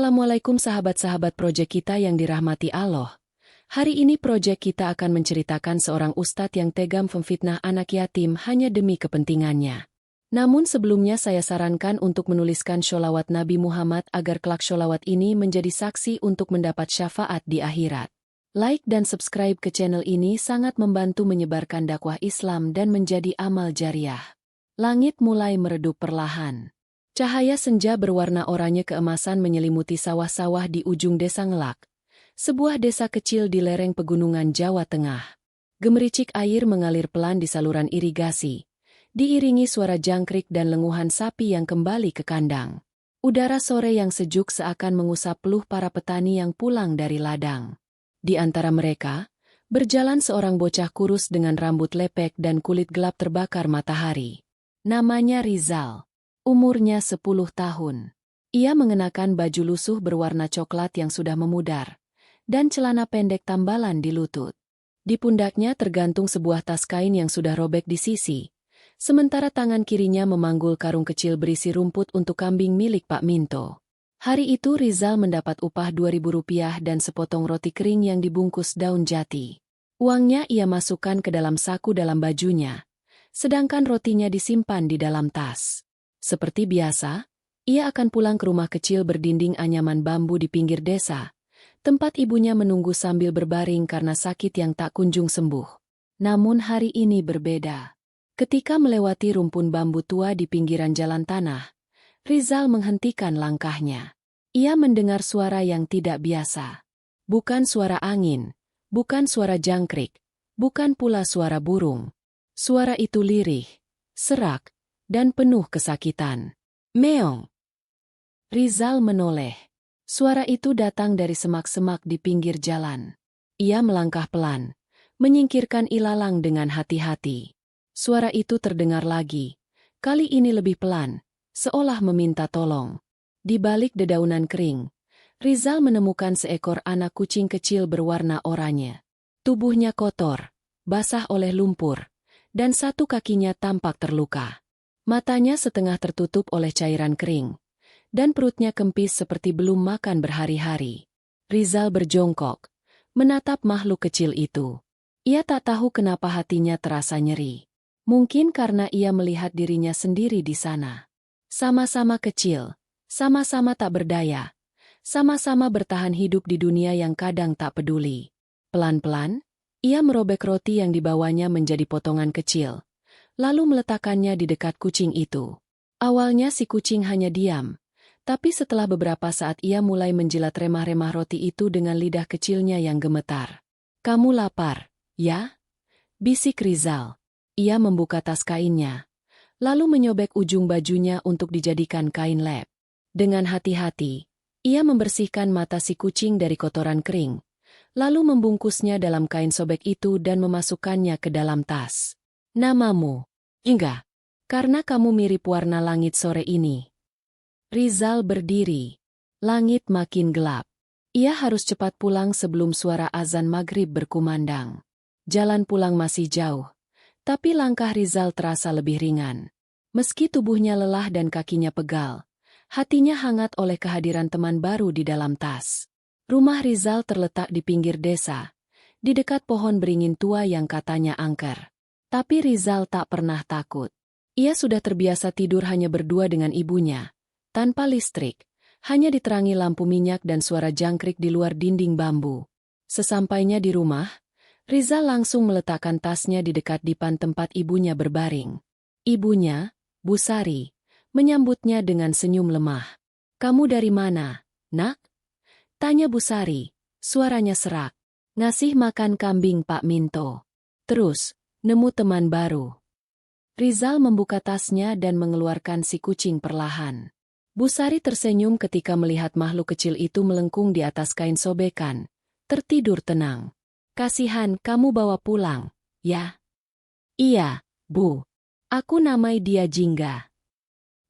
Assalamualaikum sahabat-sahabat proyek kita yang dirahmati Allah. Hari ini proyek kita akan menceritakan seorang ustadz yang tega memfitnah anak yatim hanya demi kepentingannya. Namun sebelumnya saya sarankan untuk menuliskan sholawat Nabi Muhammad agar kelak sholawat ini menjadi saksi untuk mendapat syafaat di akhirat. Like dan subscribe ke channel ini sangat membantu menyebarkan dakwah Islam dan menjadi amal jariah. Langit mulai meredup perlahan. Cahaya senja berwarna oranye keemasan menyelimuti sawah-sawah di ujung desa Ngelak, sebuah desa kecil di lereng pegunungan Jawa Tengah. Gemericik air mengalir pelan di saluran irigasi, diiringi suara jangkrik dan lenguhan sapi yang kembali ke kandang. Udara sore yang sejuk seakan mengusap peluh para petani yang pulang dari ladang. Di antara mereka, berjalan seorang bocah kurus dengan rambut lepek dan kulit gelap terbakar matahari. Namanya Rizal. Umurnya 10 tahun. Ia mengenakan baju lusuh berwarna coklat yang sudah memudar, dan celana pendek tambalan di lutut. Di pundaknya tergantung sebuah tas kain yang sudah robek di sisi, sementara tangan kirinya memanggul karung kecil berisi rumput untuk kambing milik Pak Minto. Hari itu Rizal mendapat upah Rp2.000 dan sepotong roti kering yang dibungkus daun jati. Uangnya ia masukkan ke dalam saku dalam bajunya, sedangkan rotinya disimpan di dalam tas. Seperti biasa, ia akan pulang ke rumah kecil berdinding anyaman bambu di pinggir desa, tempat ibunya menunggu sambil berbaring karena sakit yang tak kunjung sembuh. Namun hari ini berbeda. Ketika melewati rumpun bambu tua di pinggiran jalan tanah, Rizal menghentikan langkahnya. Ia mendengar suara yang tidak biasa. Bukan suara angin, bukan suara jangkrik, bukan pula suara burung. Suara itu lirih, serak, dan penuh kesakitan. Meong! Rizal menoleh. Suara itu datang dari semak-semak di pinggir jalan. Ia melangkah pelan, menyingkirkan ilalang dengan hati-hati. Suara itu terdengar lagi, kali ini lebih pelan, seolah meminta tolong. Di balik dedaunan kering, Rizal menemukan seekor anak kucing kecil berwarna oranye. Tubuhnya kotor, basah oleh lumpur, dan satu kakinya tampak terluka. Matanya setengah tertutup oleh cairan kering, dan perutnya kempis seperti belum makan berhari-hari. Rizal berjongkok, menatap makhluk kecil itu. Ia tak tahu kenapa hatinya terasa nyeri. Mungkin karena ia melihat dirinya sendiri di sana. Sama-sama kecil, sama-sama tak berdaya, sama-sama bertahan hidup di dunia yang kadang tak peduli. Pelan-pelan, ia merobek roti yang dibawanya menjadi potongan kecil, lalu meletakkannya di dekat kucing itu. Awalnya si kucing hanya diam, tapi setelah beberapa saat ia mulai menjilat remah-remah roti itu dengan lidah kecilnya yang gemetar. "Kamu lapar, ya?" bisik Rizal. Ia membuka tas kainnya, lalu menyobek ujung bajunya untuk dijadikan kain lap. Dengan hati-hati, ia membersihkan mata si kucing dari kotoran kering, lalu membungkusnya dalam kain sobek itu dan memasukkannya ke dalam tas. "Namamu?" "Enggak. Karena kamu mirip warna langit sore ini." Rizal berdiri. Langit makin gelap. Ia harus cepat pulang sebelum suara azan maghrib berkumandang. Jalan pulang masih jauh, tapi langkah Rizal terasa lebih ringan. Meski tubuhnya lelah dan kakinya pegal, hatinya hangat oleh kehadiran teman baru di dalam tas. Rumah Rizal terletak di pinggir desa, di dekat pohon beringin tua yang katanya angker. Tapi Rizal tak pernah takut. Ia sudah terbiasa tidur hanya berdua dengan ibunya, tanpa listrik, hanya diterangi lampu minyak dan suara jangkrik di luar dinding bambu. Sesampainya di rumah, Rizal langsung meletakkan tasnya di dekat dipan tempat ibunya berbaring. Ibunya, Bu Sari, menyambutnya dengan senyum lemah. "Kamu dari mana, Nak?" tanya Bu Sari, suaranya serak. "Ngasih makan kambing Pak Minto. Terus, nemu teman baru." Rizal membuka tasnya dan mengeluarkan si kucing perlahan. Bu Sari tersenyum ketika melihat makhluk kecil itu melengkung di atas kain sobekan, tertidur tenang. "Kasihan kamu bawa pulang, ya?" "Iya, Bu. Aku namai dia Jingga."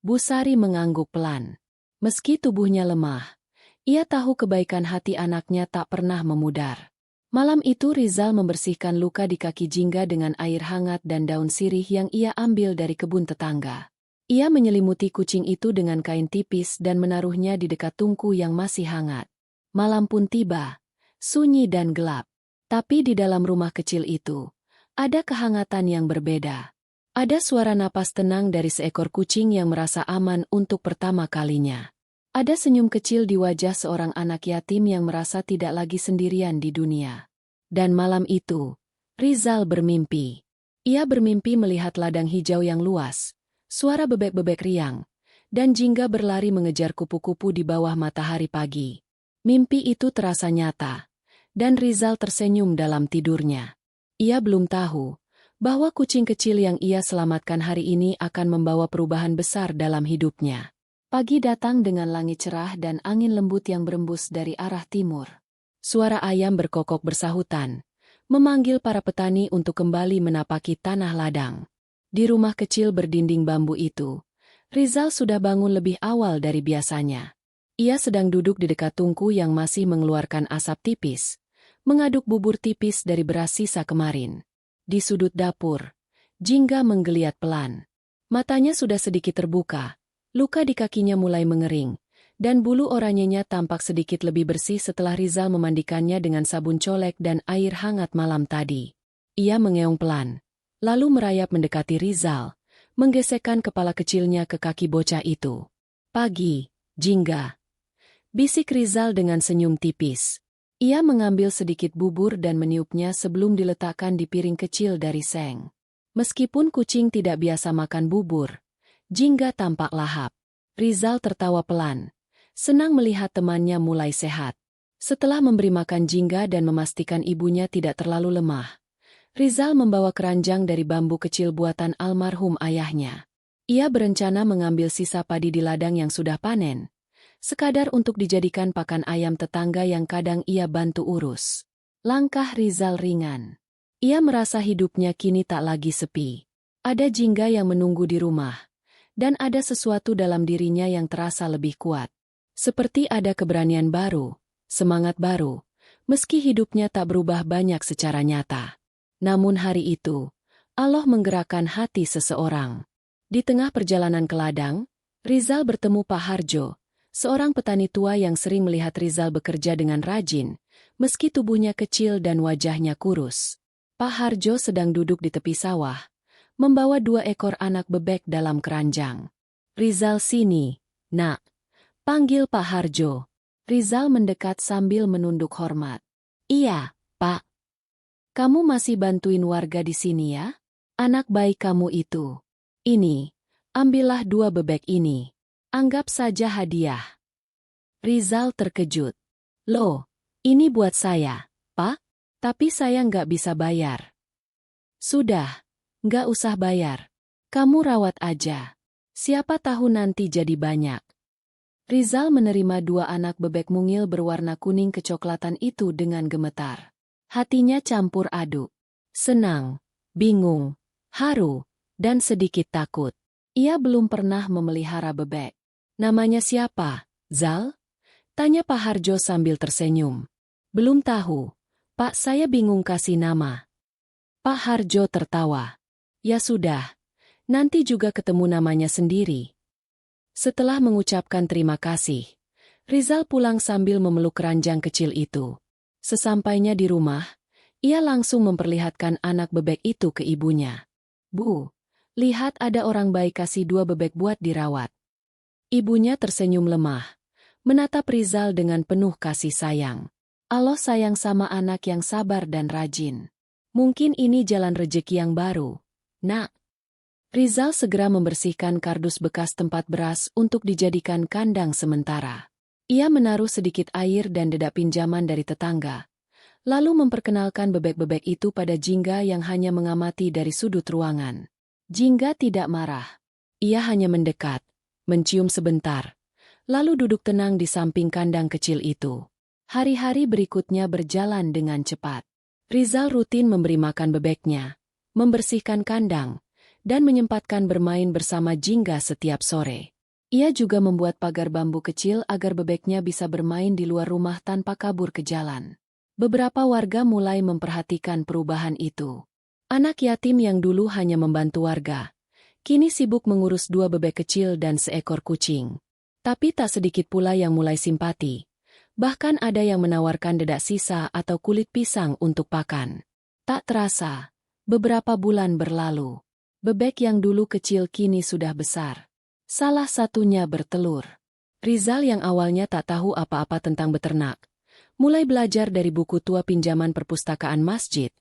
Bu Sari mengangguk pelan. Meski tubuhnya lemah, ia tahu kebaikan hati anaknya tak pernah memudar. Malam itu Rizal membersihkan luka di kaki Jingga dengan air hangat dan daun sirih yang ia ambil dari kebun tetangga. Ia menyelimuti kucing itu dengan kain tipis dan menaruhnya di dekat tungku yang masih hangat. Malam pun tiba, sunyi dan gelap. Tapi di dalam rumah kecil itu, ada kehangatan yang berbeda. Ada suara napas tenang dari seekor kucing yang merasa aman untuk pertama kalinya. Ada senyum kecil di wajah seorang anak yatim yang merasa tidak lagi sendirian di dunia. Dan malam itu, Rizal bermimpi. Ia bermimpi melihat ladang hijau yang luas, suara bebek-bebek riang, dan jingga berlari mengejar kupu-kupu di bawah matahari pagi. Mimpi itu terasa nyata, dan Rizal tersenyum dalam tidurnya. Ia belum tahu bahwa kucing kecil yang ia selamatkan hari ini akan membawa perubahan besar dalam hidupnya. Pagi datang dengan langit cerah dan angin lembut yang berembus dari arah timur. Suara ayam berkokok bersahutan, memanggil para petani untuk kembali menapaki tanah ladang. Di rumah kecil berdinding bambu itu, Rizal sudah bangun lebih awal dari biasanya. Ia sedang duduk di dekat tungku yang masih mengeluarkan asap tipis, mengaduk bubur tipis dari beras sisa kemarin. Di sudut dapur, Jingga menggeliat pelan. Matanya sudah sedikit terbuka, luka di kakinya mulai mengering, dan bulu oranyenya tampak sedikit lebih bersih setelah Rizal memandikannya dengan sabun colek dan air hangat malam tadi. Ia mengeong pelan, lalu merayap mendekati Rizal, menggesekkan kepala kecilnya ke kaki bocah itu. "Pagi, Jingga," bisik Rizal dengan senyum tipis. Ia mengambil sedikit bubur dan meniupnya sebelum diletakkan di piring kecil dari seng. Meskipun kucing tidak biasa makan bubur, Jingga tampak lahap. Rizal tertawa pelan, senang melihat temannya mulai sehat. Setelah memberi makan Jingga dan memastikan ibunya tidak terlalu lemah, Rizal membawa keranjang dari bambu kecil buatan almarhum ayahnya. Ia berencana mengambil sisa padi di ladang yang sudah panen, sekadar untuk dijadikan pakan ayam tetangga yang kadang ia bantu urus. Langkah Rizal ringan. Ia merasa hidupnya kini tak lagi sepi. Ada Jingga yang menunggu di rumah, dan ada sesuatu dalam dirinya yang terasa lebih kuat. Seperti ada keberanian baru, semangat baru, meski hidupnya tak berubah banyak secara nyata. Namun hari itu, Allah menggerakkan hati seseorang. Di tengah perjalanan ke ladang, Rizal bertemu Pak Harjo, seorang petani tua yang sering melihat Rizal bekerja dengan rajin, meski tubuhnya kecil dan wajahnya kurus. Pak Harjo sedang duduk di tepi sawah, membawa 2 ekor anak bebek dalam keranjang. "Rizal sini, nak," panggil Pak Harjo. Rizal mendekat sambil menunduk hormat. "Iya, Pak. Kamu masih bantuin warga di sini ya? Anak baik kamu itu. Ini, ambillah 2 bebek ini. Anggap saja hadiah." Rizal terkejut. "Loh, ini buat saya, Pak? Tapi saya nggak bisa bayar." "Sudah, nggak usah bayar. Kamu rawat aja. Siapa tahu nanti jadi banyak." Rizal menerima 2 anak bebek mungil berwarna kuning kecoklatan itu dengan gemetar. Hatinya campur aduk. Senang, bingung, haru, dan sedikit takut. Ia belum pernah memelihara bebek. "Namanya siapa, Zal?" tanya Pak Harjo sambil tersenyum. "Belum tahu, Pak, saya bingung kasih nama." Pak Harjo tertawa. "Ya sudah, nanti juga ketemu namanya sendiri." Setelah mengucapkan terima kasih, Rizal pulang sambil memeluk keranjang kecil itu. Sesampainya di rumah, ia langsung memperlihatkan anak bebek itu ke ibunya. "Bu, lihat ada orang baik kasih 2 bebek buat dirawat." Ibunya tersenyum lemah, menatap Rizal dengan penuh kasih sayang. Allah sayang sama anak yang sabar dan rajin. Mungkin ini jalan rejeki yang baru, nak. Rizal segera membersihkan kardus bekas tempat beras untuk dijadikan kandang sementara. Ia menaruh sedikit air dan dedak pinjaman dari tetangga, lalu memperkenalkan bebek-bebek itu pada Jingga yang hanya mengamati dari sudut ruangan. Jingga tidak marah. Ia hanya mendekat, mencium sebentar, lalu duduk tenang di samping kandang kecil itu. Hari-hari berikutnya berjalan dengan cepat. Rizal rutin memberi makan bebeknya, membersihkan kandang, dan menyempatkan bermain bersama Jingga setiap sore. Ia juga membuat pagar bambu kecil agar bebeknya bisa bermain di luar rumah tanpa kabur ke jalan. Beberapa warga mulai memperhatikan perubahan itu. Anak yatim yang dulu hanya membantu warga, kini sibuk mengurus 2 bebek kecil dan seekor kucing. Tapi tak sedikit pula yang mulai simpati. Bahkan ada yang menawarkan dedak sisa atau kulit pisang untuk pakan. Tak terasa, beberapa bulan berlalu. Bebek yang dulu kecil kini sudah besar. Salah satunya bertelur. Rizal yang awalnya tak tahu apa-apa tentang beternak, mulai belajar dari buku tua pinjaman perpustakaan masjid,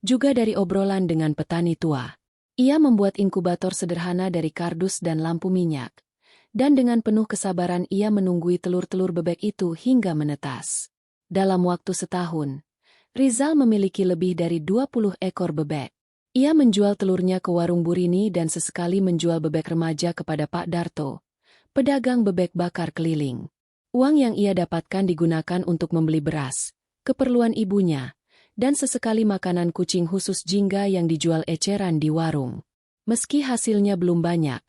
juga dari obrolan dengan petani tua. Ia membuat inkubator sederhana dari kardus dan lampu minyak. Dan dengan penuh kesabaran ia menunggui telur-telur bebek itu hingga menetas. Dalam waktu setahun, Rizal memiliki lebih dari 20 ekor bebek. Ia menjual telurnya ke warung Burini dan sesekali menjual bebek remaja kepada Pak Darto, pedagang bebek bakar keliling. Uang yang ia dapatkan digunakan untuk membeli beras, keperluan ibunya, dan sesekali makanan kucing khusus Jingga yang dijual eceran di warung. Meski hasilnya belum banyak,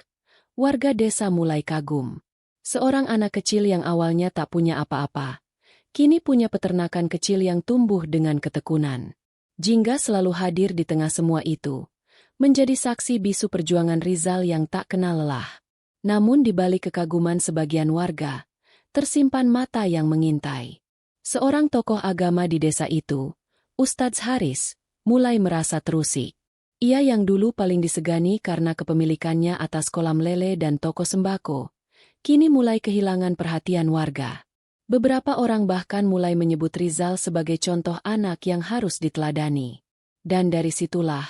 warga desa mulai kagum. Seorang anak kecil yang awalnya tak punya apa-apa, kini punya peternakan kecil yang tumbuh dengan ketekunan. Jingga selalu hadir di tengah semua itu, menjadi saksi bisu perjuangan Rizal yang tak kenal lelah. Namun di balik kekaguman sebagian warga, tersimpan mata yang mengintai. Seorang tokoh agama di desa itu, Ustadz Haris, mulai merasa terusik. Ia yang dulu paling disegani karena kepemilikannya atas kolam lele dan toko sembako, kini mulai kehilangan perhatian warga. Beberapa orang bahkan mulai menyebut Rizal sebagai contoh anak yang harus diteladani. Dan dari situlah,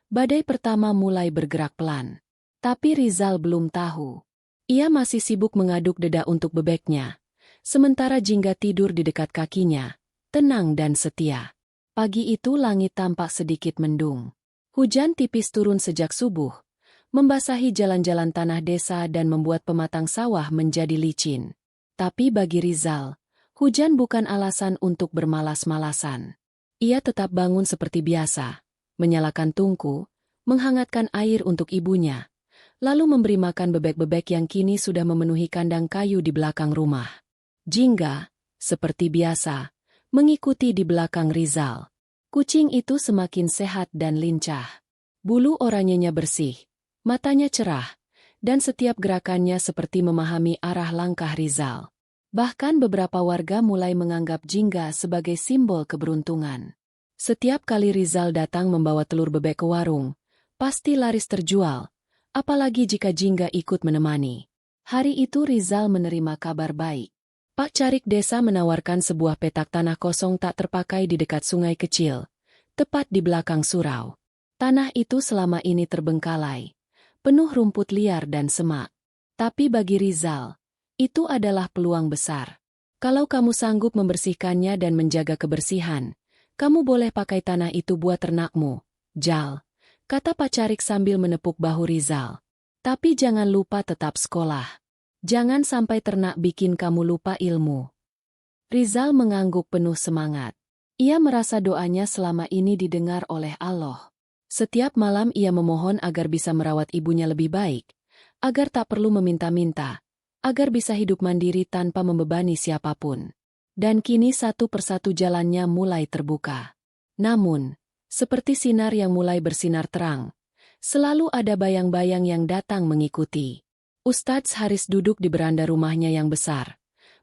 badai pertama mulai bergerak pelan. Tapi Rizal belum tahu. Ia masih sibuk mengaduk dedak untuk bebeknya, sementara Jingga tidur di dekat kakinya, tenang dan setia. Pagi itu langit tampak sedikit mendung. Hujan tipis turun sejak subuh, membasahi jalan-jalan tanah desa dan membuat pematang sawah menjadi licin. Tapi bagi Rizal, hujan bukan alasan untuk bermalas-malasan. Ia tetap bangun seperti biasa, menyalakan tungku, menghangatkan air untuk ibunya, lalu memberi makan bebek-bebek yang kini sudah memenuhi kandang kayu di belakang rumah. Jingga, seperti biasa, mengikuti di belakang Rizal. Kucing itu semakin sehat dan lincah. Bulu oranyenya bersih, matanya cerah, dan setiap gerakannya seperti memahami arah langkah Rizal. Bahkan beberapa warga mulai menganggap Jingga sebagai simbol keberuntungan. Setiap kali Rizal datang membawa telur bebek ke warung, pasti laris terjual, apalagi jika Jingga ikut menemani. Hari itu Rizal menerima kabar baik. Pak Carik desa menawarkan sebuah petak tanah kosong tak terpakai di dekat sungai kecil, tepat di belakang surau. Tanah itu selama ini terbengkalai, penuh rumput liar dan semak. Tapi bagi Rizal, itu adalah peluang besar. Kalau kamu sanggup membersihkannya dan menjaga kebersihan, kamu boleh pakai tanah itu buat ternakmu, Jal, kata Pak Carik sambil menepuk bahu Rizal. Tapi jangan lupa tetap sekolah. Jangan sampai ternak bikin kamu lupa ilmu. Rizal mengangguk penuh semangat. Ia merasa doanya selama ini didengar oleh Allah. Setiap malam ia memohon agar bisa merawat ibunya lebih baik, agar tak perlu meminta-minta, agar bisa hidup mandiri tanpa membebani siapapun. Dan kini satu persatu jalannya mulai terbuka. Namun, seperti sinar yang mulai bersinar terang, selalu ada bayang-bayang yang datang mengikuti. Ustadz Haris duduk di beranda rumahnya yang besar,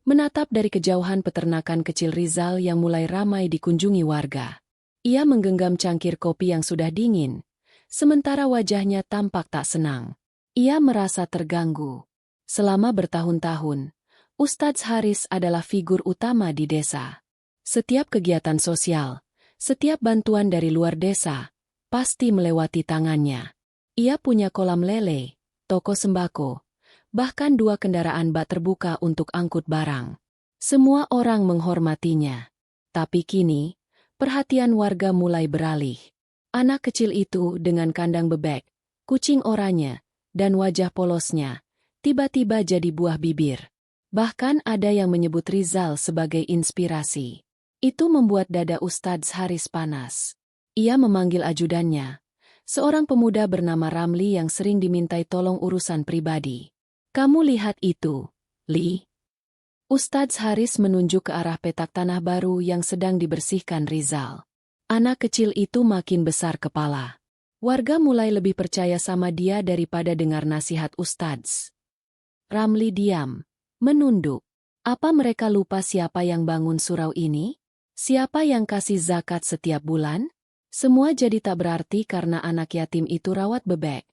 menatap dari kejauhan peternakan kecil Rizal yang mulai ramai dikunjungi warga. Ia menggenggam cangkir kopi yang sudah dingin, sementara wajahnya tampak tak senang. Ia merasa terganggu. Selama bertahun-tahun, Ustadz Haris adalah figur utama di desa. Setiap kegiatan sosial, setiap bantuan dari luar desa, pasti melewati tangannya. Ia punya kolam lele, toko sembako, bahkan 2 kendaraan bak terbuka untuk angkut barang. Semua orang menghormatinya. Tapi kini, perhatian warga mulai beralih. Anak kecil itu dengan kandang bebek, kucing oranye, dan wajah polosnya, tiba-tiba jadi buah bibir. Bahkan ada yang menyebut Rizal sebagai inspirasi. Itu membuat dada Ustadz Haris panas. Ia memanggil ajudannya, seorang pemuda bernama Ramli yang sering dimintai tolong urusan pribadi. Kamu lihat itu, Li? Ustadz Haris menunjuk ke arah petak tanah baru yang sedang dibersihkan Rizal. Anak kecil itu makin besar kepala. Warga mulai lebih percaya sama dia daripada dengar nasihat Ustadz. Ramli diam, menunduk. Apa mereka lupa siapa yang bangun surau ini? Siapa yang kasih zakat setiap bulan? Semua jadi tak berarti karena anak yatim itu rawat bebek.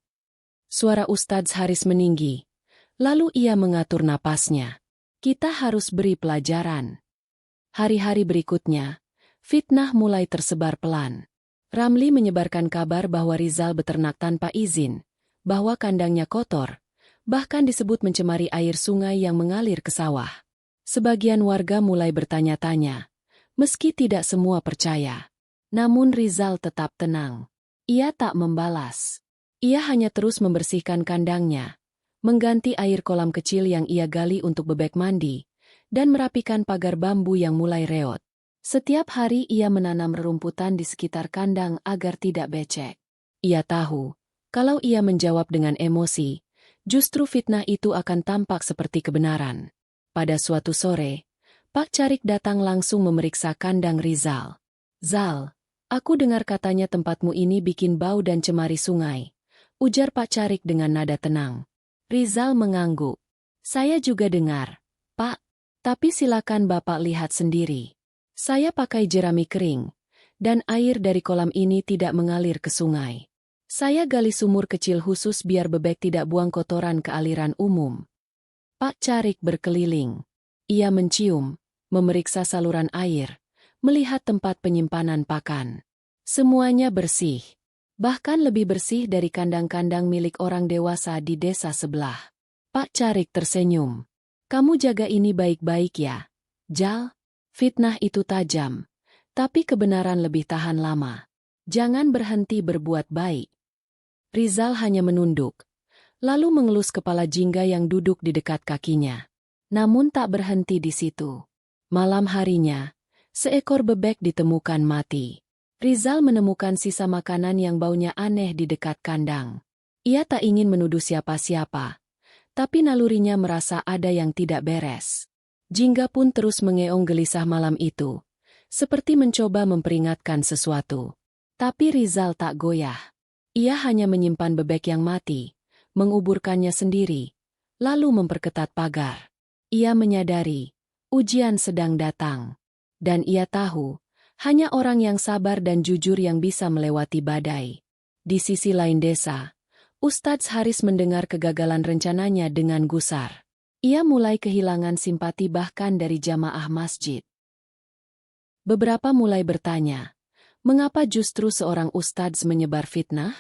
Suara Ustadz Haris meninggi. Lalu ia mengatur napasnya. Kita harus beri pelajaran. Hari-hari berikutnya, fitnah mulai tersebar pelan. Ramli menyebarkan kabar bahwa Rizal beternak tanpa izin, bahwa kandangnya kotor, bahkan disebut mencemari air sungai yang mengalir ke sawah. Sebagian warga mulai bertanya-tanya, meski tidak semua percaya. Namun Rizal tetap tenang. Ia tak membalas. Ia hanya terus membersihkan kandangnya, mengganti air kolam kecil yang ia gali untuk bebek mandi, dan merapikan pagar bambu yang mulai reot. Setiap hari ia menanam rerumputan di sekitar kandang agar tidak becek. Ia tahu, kalau ia menjawab dengan emosi, justru fitnah itu akan tampak seperti kebenaran. Pada suatu sore, Pak Carik datang langsung memeriksa kandang Rizal. "Zal, aku dengar katanya tempatmu ini bikin bau dan cemari sungai," ujar Pak Carik dengan nada tenang. Rizal mengangguk. "Saya juga dengar, Pak. Tapi silakan Bapak lihat sendiri. Saya pakai jerami kering, dan air dari kolam ini tidak mengalir ke sungai. Saya gali sumur kecil khusus biar bebek tidak buang kotoran ke aliran umum." Pak Carik berkeliling. Ia mencium, memeriksa saluran air, melihat tempat penyimpanan pakan. Semuanya bersih. Bahkan lebih bersih dari kandang-kandang milik orang dewasa di desa sebelah. Pak Carik tersenyum. "Kamu jaga ini baik-baik ya, Jal." Fitnah itu tajam, tapi kebenaran lebih tahan lama. Jangan berhenti berbuat baik. Rizal hanya menunduk, lalu mengelus kepala jingga yang duduk di dekat kakinya. Namun tak berhenti di situ. Malam harinya, seekor bebek ditemukan mati. Rizal menemukan sisa makanan yang baunya aneh di dekat kandang. Ia tak ingin menuduh siapa-siapa, tapi nalurinya merasa ada yang tidak beres. Jingga pun terus mengeong gelisah malam itu, seperti mencoba memperingatkan sesuatu. Tapi Rizal tak goyah. Ia hanya menyimpan bebek yang mati, menguburkannya sendiri, lalu memperketat pagar. Ia menyadari, ujian sedang datang. Dan ia tahu, hanya orang yang sabar dan jujur yang bisa melewati badai. Di sisi lain desa, Ustadz Haris mendengar kegagalan rencananya dengan gusar. Ia mulai kehilangan simpati bahkan dari jamaah masjid. Beberapa mulai bertanya, mengapa justru seorang ustadz menyebar fitnah?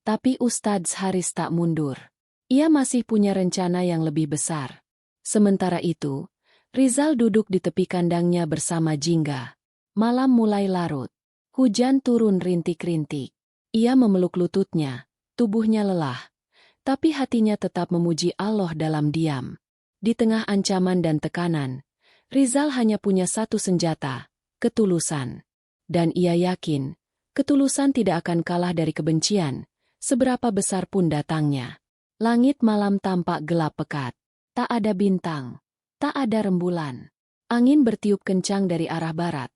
Tapi Ustadz Haris tak mundur. Ia masih punya rencana yang lebih besar. Sementara itu, Rizal duduk di tepi kandangnya bersama Jingga. Malam mulai larut. Hujan turun rintik-rintik. Ia memeluk lututnya, tubuhnya lelah. Tapi hatinya tetap memuji Allah dalam diam. Di tengah ancaman dan tekanan, Rizal hanya punya satu senjata, ketulusan. Dan ia yakin, ketulusan tidak akan kalah dari kebencian, seberapa besar pun datangnya. Langit malam tampak gelap pekat. Tak ada bintang, tak ada rembulan. Angin bertiup kencang dari arah barat,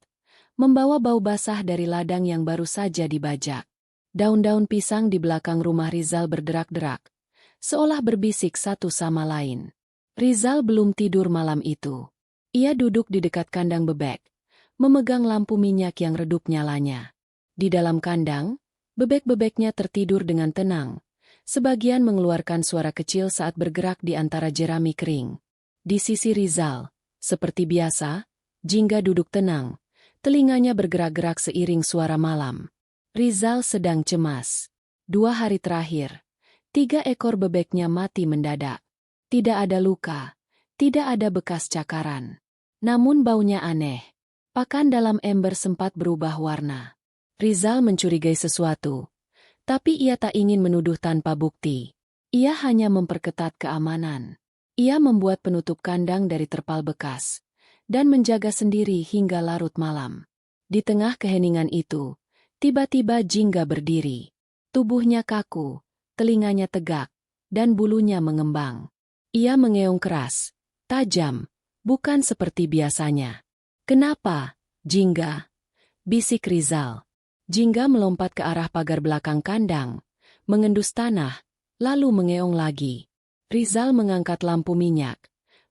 membawa bau basah dari ladang yang baru saja dibajak. Daun-daun pisang di belakang rumah Rizal berderak-derak, seolah berbisik satu sama lain. Rizal belum tidur malam itu. Ia duduk di dekat kandang bebek, memegang lampu minyak yang redup nyalanya. Di dalam kandang, bebek-bebeknya tertidur dengan tenang. Sebagian mengeluarkan suara kecil saat bergerak di antara jerami kering. Di sisi Rizal, seperti biasa, Jingga duduk tenang, telinganya bergerak-gerak seiring suara malam. Rizal sedang cemas. 2 hari terakhir, 3 ekor bebeknya mati mendadak. Tidak ada luka, tidak ada bekas cakaran. Namun baunya aneh. Pakan dalam ember sempat berubah warna. Rizal mencurigai sesuatu. Tapi ia tak ingin menuduh tanpa bukti. Ia hanya memperketat keamanan. Ia membuat penutup kandang dari terpal bekas, dan menjaga sendiri hingga larut malam. Di tengah keheningan itu, tiba-tiba Jingga berdiri. Tubuhnya kaku, telinganya tegak, dan bulunya mengembang. Ia mengeong keras, tajam, bukan seperti biasanya. "Kenapa, Jingga?" bisik Rizal. Jingga melompat ke arah pagar belakang kandang, mengendus tanah, lalu mengeong lagi. Rizal mengangkat lampu minyak,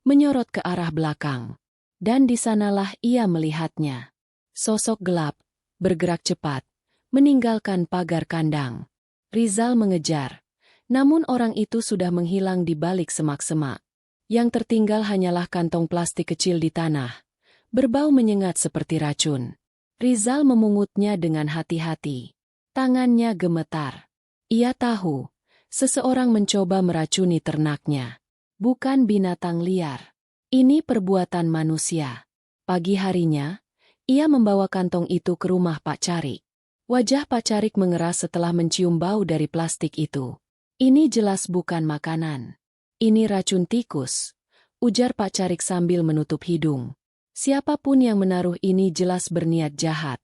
menyorot ke arah belakang. Dan di sanalah ia melihatnya. Sosok gelap, bergerak cepat, meninggalkan pagar kandang. Rizal mengejar, namun orang itu sudah menghilang di balik semak-semak. Yang tertinggal hanyalah kantong plastik kecil di tanah, berbau menyengat seperti racun. Rizal memungutnya dengan hati-hati. Tangannya gemetar. Ia tahu, seseorang mencoba meracuni ternaknya. Bukan binatang liar. Ini perbuatan manusia. Pagi harinya, ia membawa kantong itu ke rumah Pak Carik. Wajah Pak Carik mengeras setelah mencium bau dari plastik itu. Ini jelas bukan makanan. Ini racun tikus, ujar Pak Carik sambil menutup hidung. Siapapun yang menaruh ini jelas berniat jahat.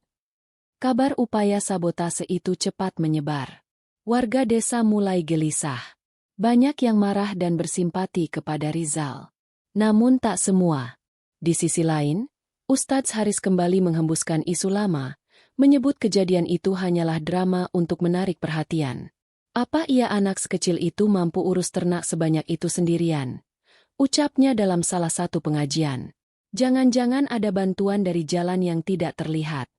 Kabar upaya sabotase itu cepat menyebar. Warga desa mulai gelisah. Banyak yang marah dan bersimpati kepada Rizal. Namun tak semua. Di sisi lain, Ustadz Haris kembali menghembuskan isu lama, menyebut kejadian itu hanyalah drama untuk menarik perhatian. Apa ia anak sekecil itu mampu urus ternak sebanyak itu sendirian? Ucapnya dalam salah satu pengajian. Jangan-jangan ada bantuan dari jalan yang tidak terlihat.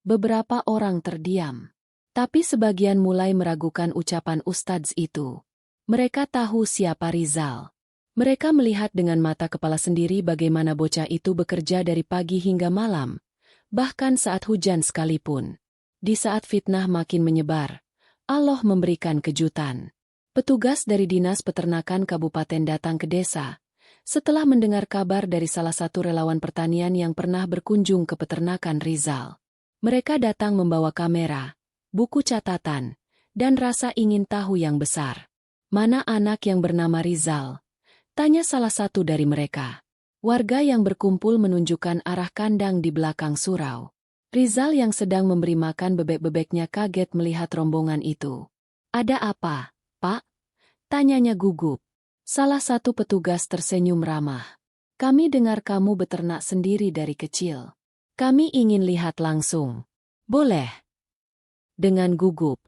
Beberapa orang terdiam. Tapi sebagian mulai meragukan ucapan Ustadz itu. Mereka tahu siapa Rizal. Mereka melihat dengan mata kepala sendiri bagaimana bocah itu bekerja dari pagi hingga malam. Bahkan saat hujan sekalipun. Di saat fitnah makin menyebar, Allah memberikan kejutan. Petugas dari Dinas Peternakan Kabupaten datang ke desa. Setelah mendengar kabar dari salah satu relawan pertanian yang pernah berkunjung ke peternakan Rizal. Mereka datang membawa kamera, buku catatan, dan rasa ingin tahu yang besar. Mana anak yang bernama Rizal? Tanya salah satu dari mereka. Warga yang berkumpul menunjukkan arah kandang di belakang surau. Rizal yang sedang memberi makan bebek-bebeknya kaget melihat rombongan itu. Ada apa, Pak? Tanyanya gugup. Salah satu petugas tersenyum ramah. Kami dengar kamu beternak sendiri dari kecil. Kami ingin lihat langsung. Boleh? Dengan gugup,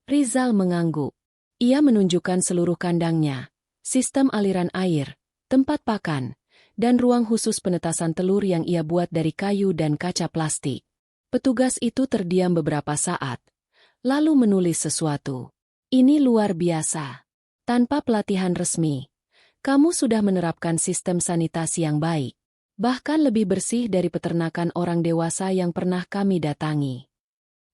Rizal mengangguk. Ia menunjukkan seluruh kandangnya, sistem aliran air, tempat pakan, dan ruang khusus penetasan telur yang ia buat dari kayu dan kaca plastik. Petugas itu terdiam beberapa saat, lalu menulis sesuatu. Ini luar biasa. Tanpa pelatihan resmi, kamu sudah menerapkan sistem sanitasi yang baik, bahkan lebih bersih dari peternakan orang dewasa yang pernah kami datangi.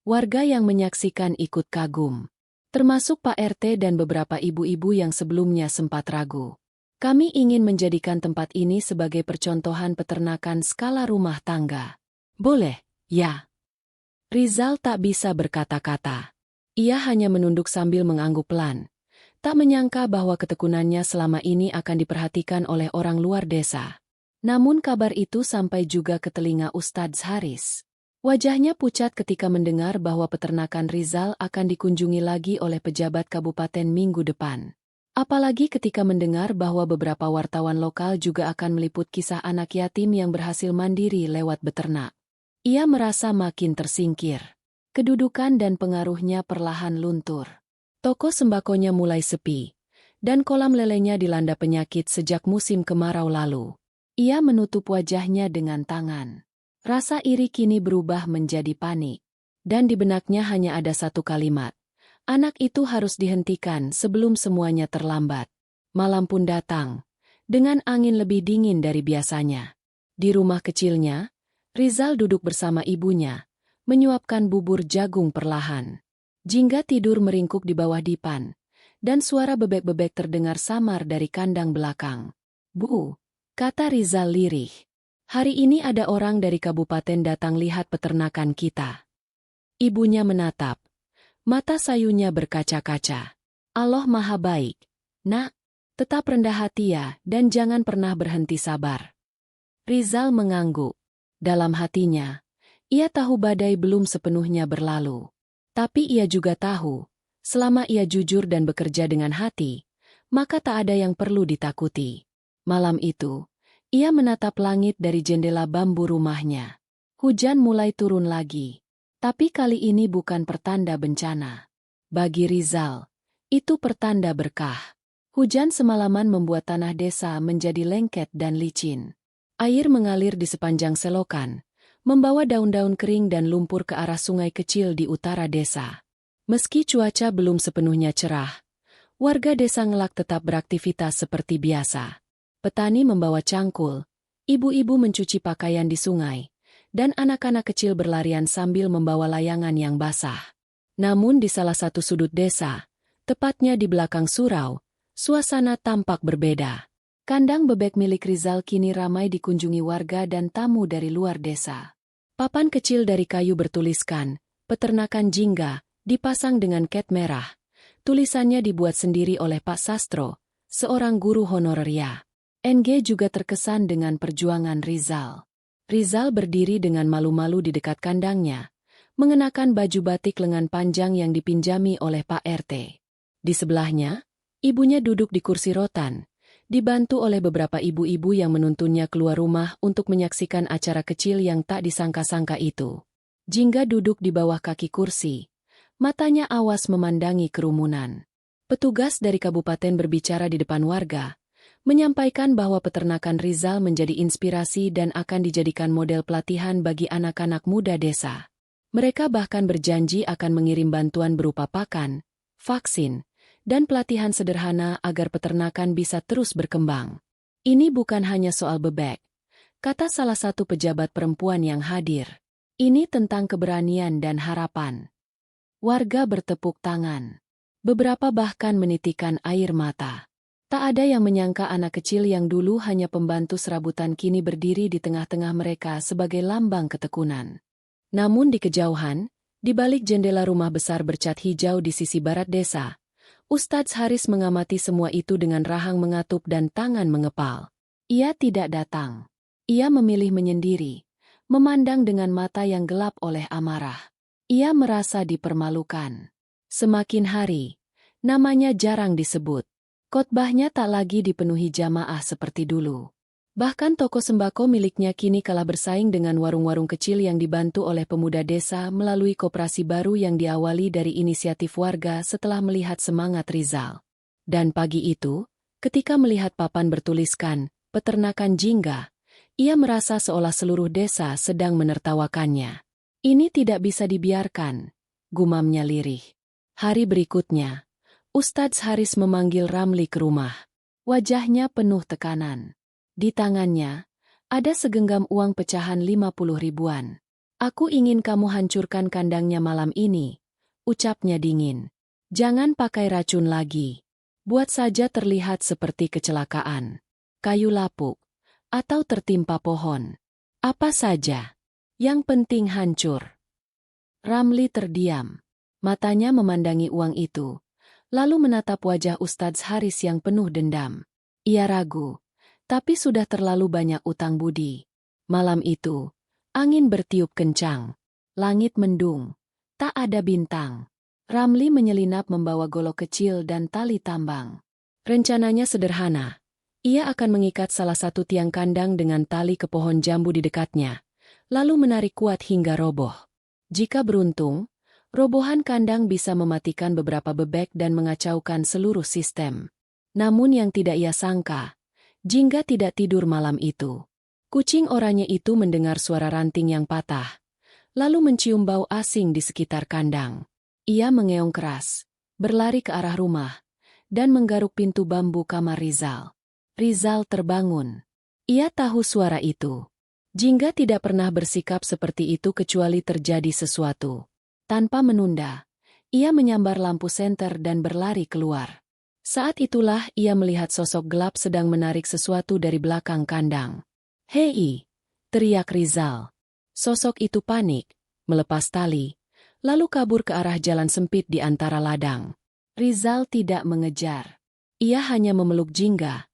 Warga yang menyaksikan ikut kagum, termasuk Pak RT dan beberapa ibu-ibu yang sebelumnya sempat ragu. Kami ingin menjadikan tempat ini sebagai percontohan peternakan skala rumah tangga. Boleh, ya? Rizal tak bisa berkata-kata. Ia hanya menunduk sambil mengangguk pelan. Tak menyangka bahwa ketekunannya selama ini akan diperhatikan oleh orang luar desa. Namun kabar itu sampai juga ke telinga Ustadz Haris. Wajahnya pucat ketika mendengar bahwa peternakan Rizal akan dikunjungi lagi oleh pejabat kabupaten minggu depan. Apalagi ketika mendengar bahwa beberapa wartawan lokal juga akan meliput kisah anak yatim yang berhasil mandiri lewat beternak. Ia merasa makin tersingkir. Kedudukan dan pengaruhnya perlahan luntur. Toko sembakonya mulai sepi, dan kolam lelenya dilanda penyakit sejak musim kemarau lalu. Ia menutup wajahnya dengan tangan. Rasa iri kini berubah menjadi panik. Dan di benaknya hanya ada satu kalimat. Anak itu harus dihentikan sebelum semuanya terlambat. Malam pun datang, dengan angin lebih dingin dari biasanya. Di rumah kecilnya, Rizal duduk bersama ibunya, menyuapkan bubur jagung perlahan. Jingga tidur meringkuk di bawah dipan, dan suara bebek-bebek terdengar samar dari kandang belakang. Bu, kata Rizal lirih. Hari ini ada orang dari kabupaten datang lihat peternakan kita. Ibunya menatap. Mata sayunya berkaca-kaca. Allah Maha Baik. Nak, tetap rendah hati ya dan jangan pernah berhenti sabar. Rizal mengangguk. Dalam hatinya, ia tahu badai belum sepenuhnya berlalu. Tapi ia juga tahu, selama ia jujur dan bekerja dengan hati, maka tak ada yang perlu ditakuti. Malam itu, ia menatap langit dari jendela bambu rumahnya. Hujan mulai turun lagi. Tapi kali ini bukan pertanda bencana. Bagi Rizal, itu pertanda berkah. Hujan semalaman membuat tanah desa menjadi lengket dan licin. Air mengalir di sepanjang selokan, membawa daun-daun kering dan lumpur ke arah sungai kecil di utara desa. Meski cuaca belum sepenuhnya cerah, warga desa Ngelak tetap beraktivitas seperti biasa. Petani membawa cangkul, ibu-ibu mencuci pakaian di sungai, dan anak-anak kecil berlarian sambil membawa layangan yang basah. Namun di salah satu sudut desa, tepatnya di belakang surau, suasana tampak berbeda. Kandang bebek milik Rizal kini ramai dikunjungi warga dan tamu dari luar desa. Papan kecil dari kayu bertuliskan, "Peternakan Jingga," dipasang dengan cat merah. Tulisannya dibuat sendiri oleh Pak Sastro, seorang guru honorer. NG juga terkesan dengan perjuangan Rizal. Rizal berdiri dengan malu-malu di dekat kandangnya, mengenakan baju batik lengan panjang yang dipinjami oleh Pak RT. Di sebelahnya, ibunya duduk di kursi rotan, dibantu oleh beberapa ibu-ibu yang menuntunnya keluar rumah untuk menyaksikan acara kecil yang tak disangka-sangka itu. Jingga duduk di bawah kaki kursi, matanya awas memandangi kerumunan. Petugas dari kabupaten berbicara di depan warga, menyampaikan bahwa peternakan Rizal menjadi inspirasi dan akan dijadikan model pelatihan bagi anak-anak muda desa. Mereka bahkan berjanji akan mengirim bantuan berupa pakan, vaksin, dan pelatihan sederhana agar peternakan bisa terus berkembang. Ini bukan hanya soal bebek, kata salah satu pejabat perempuan yang hadir. Ini tentang keberanian dan harapan. Warga bertepuk tangan. Beberapa bahkan menitikan air mata. Tak ada yang menyangka anak kecil yang dulu hanya pembantu serabutan kini berdiri di tengah-tengah mereka sebagai lambang ketekunan. Namun di kejauhan, di balik jendela rumah besar bercat hijau di sisi barat desa, Ustadz Haris mengamati semua itu dengan rahang mengatup dan tangan mengepal. Ia tidak datang. Ia memilih menyendiri, memandang dengan mata yang gelap oleh amarah. Ia merasa dipermalukan. Semakin hari, namanya jarang disebut. Khotbahnya tak lagi dipenuhi jamaah seperti dulu. Bahkan toko sembako miliknya kini kalah bersaing dengan warung-warung kecil yang dibantu oleh pemuda desa melalui koperasi baru yang diawali dari inisiatif warga setelah melihat semangat Rizal. Dan pagi itu, ketika melihat papan bertuliskan, "Peternakan Jingga," ia merasa seolah seluruh desa sedang menertawakannya. Ini tidak bisa dibiarkan, gumamnya lirih. Hari berikutnya, Ustadz Haris memanggil Ramli ke rumah. Wajahnya penuh tekanan. Di tangannya, ada segenggam uang pecahan 50 ribuan. "Aku ingin kamu hancurkan kandangnya malam ini," ucapnya dingin. "Jangan pakai racun lagi. Buat saja terlihat seperti kecelakaan. Kayu lapuk, atau tertimpa pohon. Apa saja. Yang penting hancur." Ramli terdiam. Matanya memandangi uang itu, lalu menatap wajah Ustadz Haris yang penuh dendam. Ia ragu. Tapi sudah terlalu banyak utang budi. Malam itu, angin bertiup kencang. Langit mendung. Tak ada bintang. Ramli menyelinap membawa golok kecil dan tali tambang. Rencananya sederhana. Ia akan mengikat salah satu tiang kandang dengan tali ke pohon jambu di dekatnya, lalu menarik kuat hingga roboh. Jika beruntung, robohan kandang bisa mematikan beberapa bebek dan mengacaukan seluruh sistem. Namun yang tidak ia sangka, Jingga tidak tidur malam itu. Kucing oranye itu mendengar suara ranting yang patah, lalu mencium bau asing di sekitar kandang. Ia mengeong keras, berlari ke arah rumah, dan menggaruk pintu bambu kamar Rizal. Rizal terbangun. Ia tahu suara itu. Jingga tidak pernah bersikap seperti itu kecuali terjadi sesuatu. Tanpa menunda, ia menyambar lampu senter dan berlari keluar. Saat itulah ia melihat sosok gelap sedang menarik sesuatu dari belakang kandang. "Hei!" teriak Rizal. Sosok itu panik, melepas tali, lalu kabur ke arah jalan sempit di antara ladang. Rizal tidak mengejar. Ia hanya memeluk Jingga,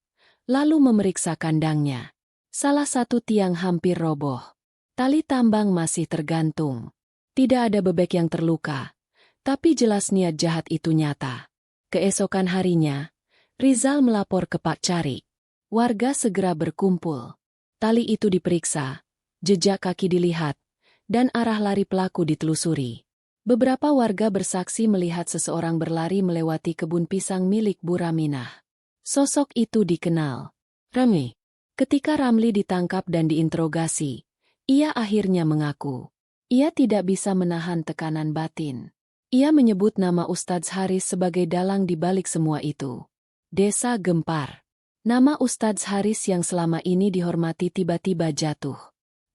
lalu memeriksa kandangnya. Salah satu tiang hampir roboh. Tali tambang masih tergantung. Tidak ada bebek yang terluka, tapi jelas niat jahat itu nyata. Keesokan harinya, Rizal melapor ke Pak Cari. Warga segera berkumpul. Tali itu diperiksa, jejak kaki dilihat, dan arah lari pelaku ditelusuri. Beberapa warga bersaksi melihat seseorang berlari melewati kebun pisang milik Bu Raminah. Sosok itu dikenal Ramli. Ketika Ramli ditangkap dan diinterogasi, ia akhirnya mengaku. Ia tidak bisa menahan tekanan batin. Ia menyebut nama Ustadz Haris sebagai dalang di balik semua itu. Desa gempar. Nama Ustadz Haris yang selama ini dihormati tiba-tiba jatuh.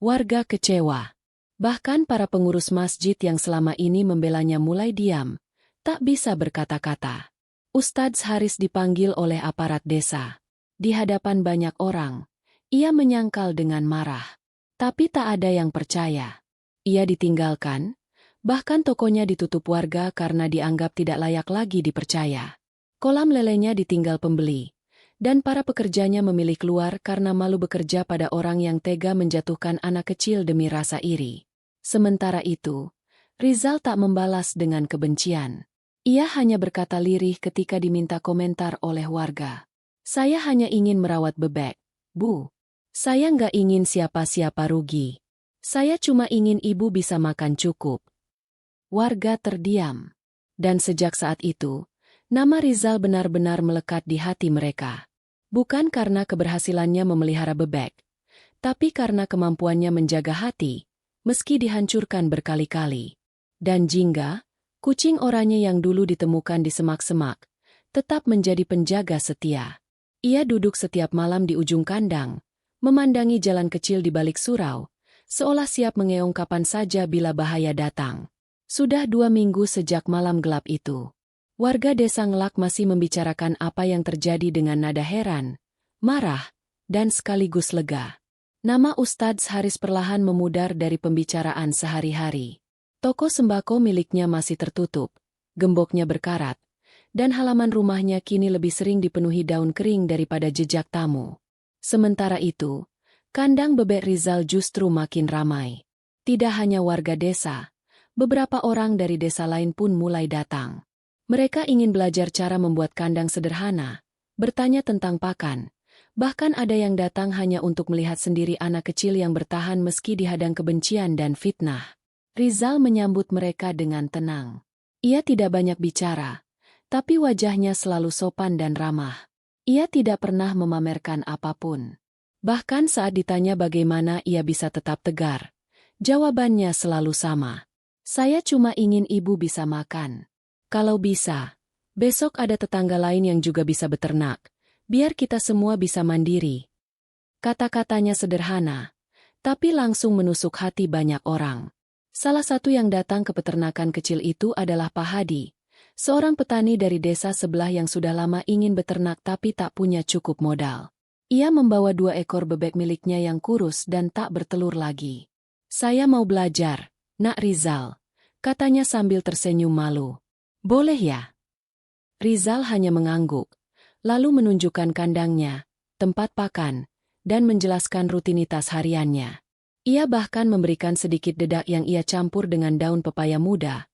Warga kecewa. Bahkan para pengurus masjid yang selama ini membelanya mulai diam, tak bisa berkata-kata. Ustadz Haris dipanggil oleh aparat desa. Di hadapan banyak orang, ia menyangkal dengan marah. Tapi tak ada yang percaya. Ia ditinggalkan, bahkan tokonya ditutup warga karena dianggap tidak layak lagi dipercaya. Kolam lelenya ditinggal pembeli, dan para pekerjanya memilih keluar karena malu bekerja pada orang yang tega menjatuhkan anak kecil demi rasa iri. Sementara itu, Rizal tak membalas dengan kebencian. Ia hanya berkata lirih ketika diminta komentar oleh warga. Saya hanya ingin merawat bebek, Bu. Saya nggak ingin siapa-siapa rugi. Saya cuma ingin ibu bisa makan cukup. Warga terdiam. Dan sejak saat itu, nama Rizal benar-benar melekat di hati mereka. Bukan karena keberhasilannya memelihara bebek, tapi karena kemampuannya menjaga hati, meski dihancurkan berkali-kali. Dan Jingga, kucing oranye yang dulu ditemukan di semak-semak, tetap menjadi penjaga setia. Ia duduk setiap malam di ujung kandang, memandangi jalan kecil di balik surau, seolah siap mengeong kapan saja bila bahaya datang. Sudah 2 minggu sejak malam gelap itu. Warga desa Ngelak masih membicarakan apa yang terjadi dengan nada heran, marah, dan sekaligus lega. Nama Ustadz Haris perlahan memudar dari pembicaraan sehari-hari. Toko sembako miliknya masih tertutup, gemboknya berkarat, dan halaman rumahnya kini lebih sering dipenuhi daun kering daripada jejak tamu. Sementara itu, kandang bebek Rizal justru makin ramai. Tidak hanya warga desa, beberapa orang dari desa lain pun mulai datang. Mereka ingin belajar cara membuat kandang sederhana, bertanya tentang pakan. Bahkan ada yang datang hanya untuk melihat sendiri anak kecil yang bertahan meski dihadang kebencian dan fitnah. Rizal menyambut mereka dengan tenang. Ia tidak banyak bicara, tapi wajahnya selalu sopan dan ramah. Ia tidak pernah memamerkan apapun. Bahkan saat ditanya bagaimana ia bisa tetap tegar, jawabannya selalu sama. Saya cuma ingin ibu bisa makan. Kalau bisa, besok ada tetangga lain yang juga bisa beternak. Biar kita semua bisa mandiri. Kata-katanya sederhana, tapi langsung menusuk hati banyak orang. Salah satu yang datang ke peternakan kecil itu adalah Pak Hadi, seorang petani dari desa sebelah yang sudah lama ingin beternak tapi tak punya cukup modal. Ia membawa 2 ekor bebek miliknya yang kurus dan tak bertelur lagi. Saya mau belajar, Nak Rizal, katanya sambil tersenyum malu. Boleh ya? Rizal hanya mengangguk. Lalu menunjukkan kandangnya, tempat pakan, dan menjelaskan rutinitas hariannya. Ia bahkan memberikan sedikit dedak yang ia campur dengan daun pepaya muda,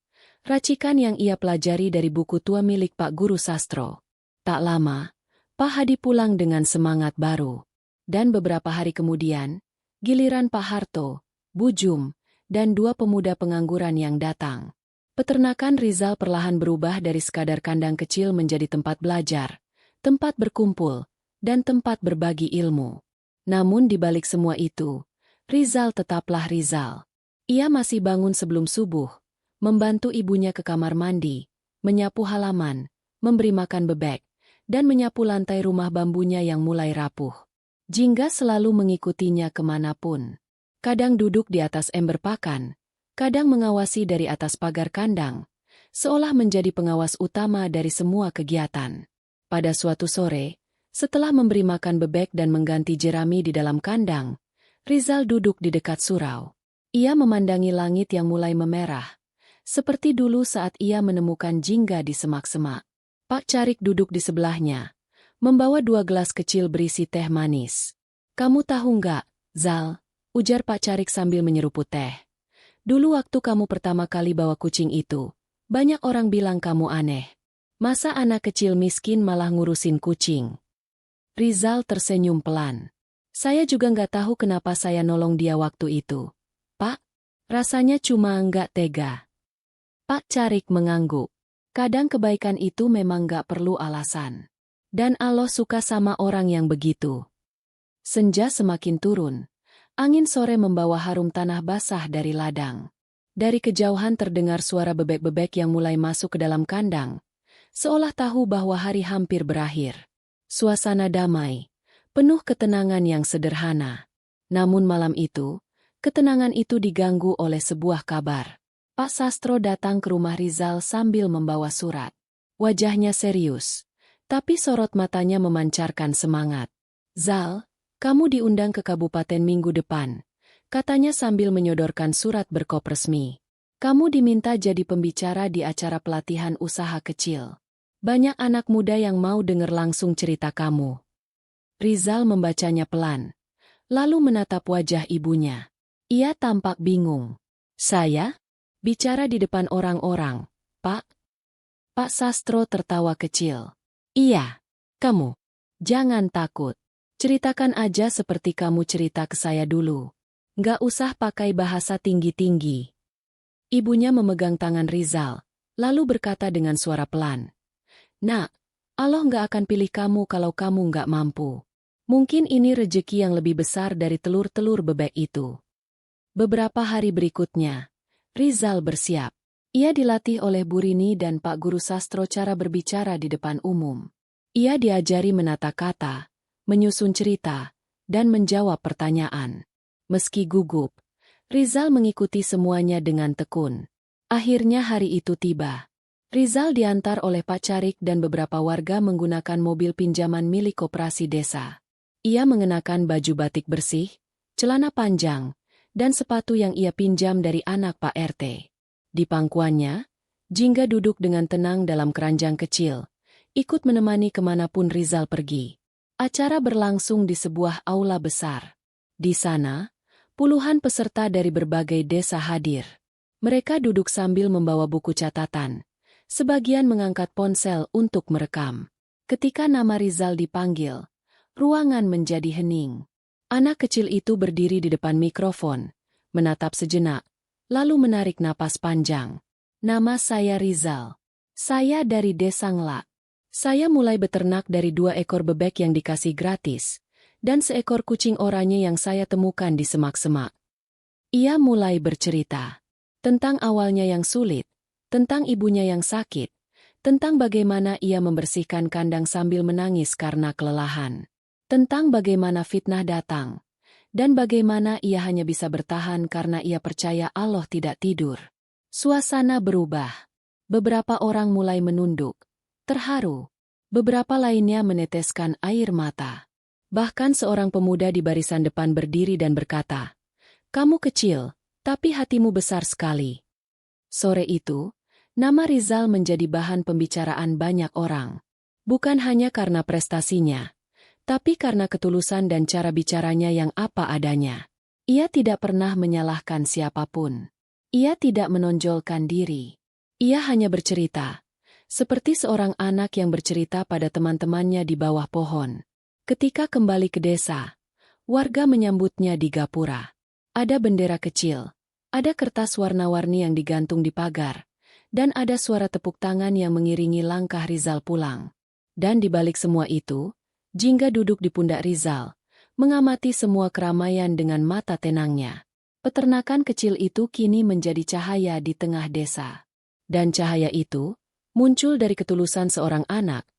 racikan yang ia pelajari dari buku tua milik Pak Guru Sastro. Tak lama, Pak Hadi pulang dengan semangat baru. Dan beberapa hari kemudian, giliran Pak Harto, Bu Jum, dan 2 pemuda pengangguran yang datang. Peternakan Rizal perlahan berubah dari sekadar kandang kecil menjadi tempat belajar, tempat berkumpul, dan tempat berbagi ilmu. Namun di balik semua itu, Rizal tetaplah Rizal. Ia masih bangun sebelum subuh, membantu ibunya ke kamar mandi, menyapu halaman, memberi makan bebek, dan menyapu lantai rumah bambunya yang mulai rapuh. Jingga selalu mengikutinya kemanapun. Kadang duduk di atas ember pakan, kadang mengawasi dari atas pagar kandang, seolah menjadi pengawas utama dari semua kegiatan. Pada suatu sore, setelah memberi makan bebek dan mengganti jerami di dalam kandang, Rizal duduk di dekat surau. Ia memandangi langit yang mulai memerah, seperti dulu saat ia menemukan Jingga di semak-semak. Pak Carik duduk di sebelahnya, membawa 2 gelas kecil berisi teh manis. Kamu tahu nggak, Zal? Ujar Pak Carik sambil menyeruput teh. Dulu waktu kamu pertama kali bawa kucing itu, banyak orang bilang kamu aneh. Masa anak kecil miskin malah ngurusin kucing? Rizal tersenyum pelan. Saya juga nggak tahu kenapa saya nolong dia waktu itu. Pak, Rasanya cuma nggak tega. Pak Carik mengangguk. Kadang kebaikan itu memang nggak perlu alasan. Dan Allah suka sama orang yang begitu. Senja semakin turun. Angin sore membawa harum tanah basah dari ladang. Dari kejauhan terdengar suara bebek-bebek yang mulai masuk ke dalam kandang, seolah tahu bahwa hari hampir berakhir. Suasana damai, penuh ketenangan yang sederhana. Namun malam itu, ketenangan itu diganggu oleh sebuah kabar. Pak Sastro datang ke rumah Rizal sambil membawa surat. Wajahnya serius, tapi sorot matanya memancarkan semangat. "Zal, kamu diundang ke kabupaten minggu depan," katanya sambil menyodorkan surat berkop resmi. "Kamu diminta jadi pembicara di acara pelatihan usaha kecil. Banyak anak muda yang mau dengar langsung cerita kamu." Rizal membacanya pelan, lalu menatap wajah ibunya. Ia tampak bingung. "Saya? Bicara di depan orang-orang, Pak?" Pak Sastro tertawa kecil. "Iya, kamu. Jangan takut. Ceritakan aja seperti kamu cerita ke saya dulu. Nggak usah pakai bahasa tinggi-tinggi." Ibunya memegang tangan Rizal, lalu berkata dengan suara pelan. "Nak, Allah nggak akan pilih kamu kalau kamu nggak mampu. Mungkin ini rejeki yang lebih besar dari telur-telur bebek itu." Beberapa hari berikutnya, Rizal bersiap. Ia dilatih oleh Bu Rini dan Pak Guru Sastro cara berbicara di depan umum. Ia diajari menata kata, menyusun cerita, dan menjawab pertanyaan. Meski gugup, Rizal mengikuti semuanya dengan tekun. Akhirnya hari itu tiba. Rizal diantar oleh Pak Carik dan beberapa warga menggunakan mobil pinjaman milik koperasi desa. Ia mengenakan baju batik bersih, celana panjang, dan sepatu yang ia pinjam dari anak Pak RT. Di pangkuannya, Jingga duduk dengan tenang dalam keranjang kecil, ikut menemani kemanapun Rizal pergi. Acara berlangsung di sebuah aula besar. Di sana, puluhan peserta dari berbagai desa hadir. Mereka duduk sambil membawa buku catatan. Sebagian mengangkat ponsel untuk merekam. Ketika nama Rizal dipanggil, ruangan menjadi hening. Anak kecil itu berdiri di depan mikrofon, menatap sejenak, lalu menarik napas panjang. "Nama saya Rizal. Saya dari Desa Ngelak. Saya mulai beternak dari 2 ekor bebek yang dikasih gratis, dan seekor kucing oranye yang saya temukan di semak-semak." Ia mulai bercerita tentang awalnya yang sulit, tentang ibunya yang sakit, tentang bagaimana ia membersihkan kandang sambil menangis karena kelelahan. Tentang bagaimana fitnah datang, dan bagaimana ia hanya bisa bertahan karena ia percaya Allah tidak tidur. Suasana berubah. Beberapa orang mulai menunduk, terharu. Beberapa lainnya meneteskan air mata. Bahkan seorang pemuda di barisan depan berdiri dan berkata, "Kamu kecil, tapi hatimu besar sekali." Sore itu, nama Rizal menjadi bahan pembicaraan banyak orang. Bukan hanya karena prestasinya, tapi karena ketulusan dan cara bicaranya yang apa adanya. Ia tidak pernah menyalahkan siapapun. Ia tidak menonjolkan diri. Ia hanya bercerita, seperti seorang anak yang bercerita pada teman-temannya di bawah pohon. Ketika kembali ke desa, warga menyambutnya di gapura. Ada bendera kecil, ada kertas warna-warni yang digantung di pagar, dan ada suara tepuk tangan yang mengiringi langkah Rizal pulang. Dan di balik semua itu, Jingga duduk di pundak Rizal, mengamati semua keramaian dengan mata tenangnya. Peternakan kecil itu kini menjadi cahaya di tengah desa. Dan cahaya itu muncul dari ketulusan seorang anak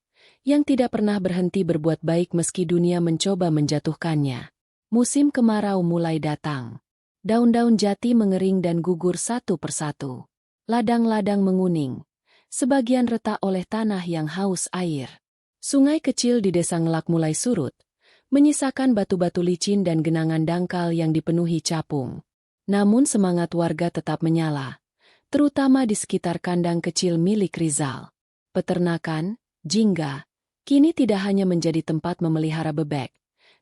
yang tidak pernah berhenti berbuat baik meski dunia mencoba menjatuhkannya. Musim kemarau mulai datang. Daun-daun jati mengering dan gugur satu persatu. Ladang-ladang menguning, sebagian retak oleh tanah yang haus air. Sungai kecil di Desa Ngelak mulai surut, menyisakan batu-batu licin dan genangan dangkal yang dipenuhi capung. Namun semangat warga tetap menyala, terutama di sekitar kandang kecil milik Rizal. Peternakan, Jingga, kini tidak hanya menjadi tempat memelihara bebek,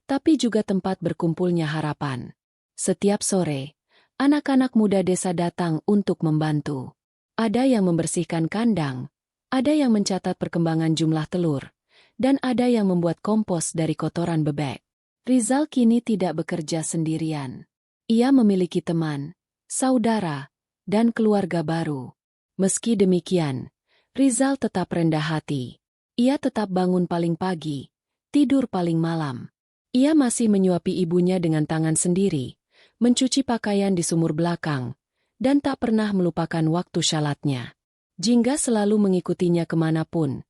tapi juga tempat berkumpulnya harapan. Setiap sore, anak-anak muda desa datang untuk membantu. Ada yang membersihkan kandang, ada yang mencatat perkembangan jumlah telur, dan ada yang membuat kompos dari kotoran bebek. Rizal kini tidak bekerja sendirian. Ia memiliki teman, saudara, dan keluarga baru. Meski demikian, Rizal tetap rendah hati. Ia tetap bangun paling pagi, tidur paling malam. Ia masih menyuapi ibunya dengan tangan sendiri, mencuci pakaian di sumur belakang, dan tak pernah melupakan waktu syalatnya. Jingga selalu mengikutinya kemanapun,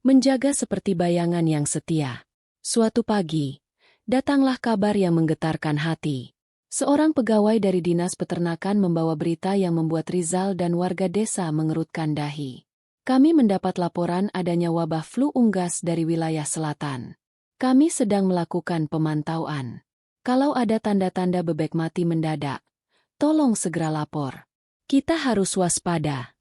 menjaga seperti bayangan yang setia. Suatu pagi, datanglah kabar yang menggetarkan hati. Seorang pegawai dari Dinas Peternakan membawa berita yang membuat Rizal dan warga desa mengerutkan dahi. Kami mendapat laporan adanya wabah flu unggas dari wilayah selatan. Kami sedang melakukan pemantauan. Kalau ada tanda-tanda bebek mati mendadak, tolong segera lapor. Kita harus waspada.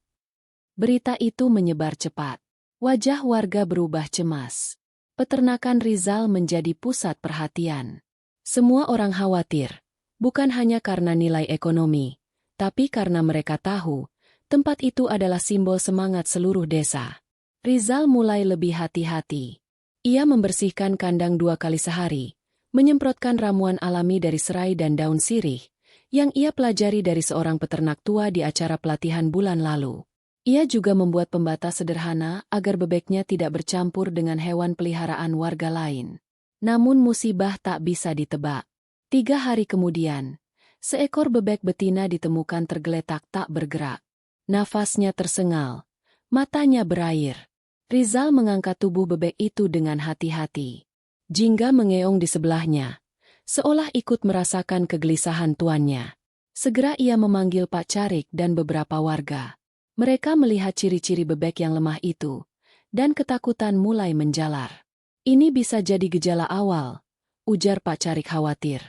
Berita itu menyebar cepat. Wajah warga berubah cemas. Peternakan Rizal menjadi pusat perhatian. Semua orang khawatir, bukan hanya karena nilai ekonomi, tapi karena mereka tahu, tempat itu adalah simbol semangat seluruh desa. Rizal mulai lebih hati-hati. Ia membersihkan kandang 2 kali sehari, menyemprotkan ramuan alami dari serai dan daun sirih, yang ia pelajari dari seorang peternak tua di acara pelatihan bulan lalu. Ia juga membuat pembatas sederhana agar bebeknya tidak bercampur dengan hewan peliharaan warga lain. Namun musibah tak bisa ditebak. 3 hari kemudian, seekor bebek betina ditemukan tergeletak tak bergerak. Nafasnya tersengal, matanya berair. Rizal mengangkat tubuh bebek itu dengan hati-hati. Jingga mengeong di sebelahnya, seolah ikut merasakan kegelisahan tuannya. Segera ia memanggil Pak Carik dan beberapa warga. Mereka melihat ciri-ciri bebek yang lemah itu, dan ketakutan mulai menjalar. Ini bisa jadi gejala awal, ujar Pak Carik khawatir.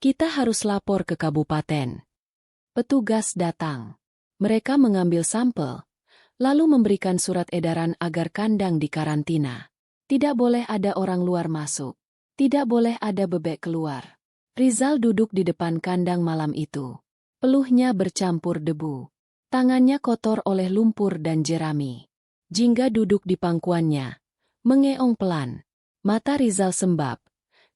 Kita harus lapor ke kabupaten. Petugas datang. Mereka mengambil sampel, lalu memberikan surat edaran agar kandang dikarantina. Tidak boleh ada orang luar masuk. Tidak boleh ada bebek keluar. Rizal duduk di depan kandang malam itu. Peluhnya bercampur debu. Tangannya kotor oleh lumpur dan jerami. Jingga duduk di pangkuannya, mengeong pelan. Mata Rizal sembab,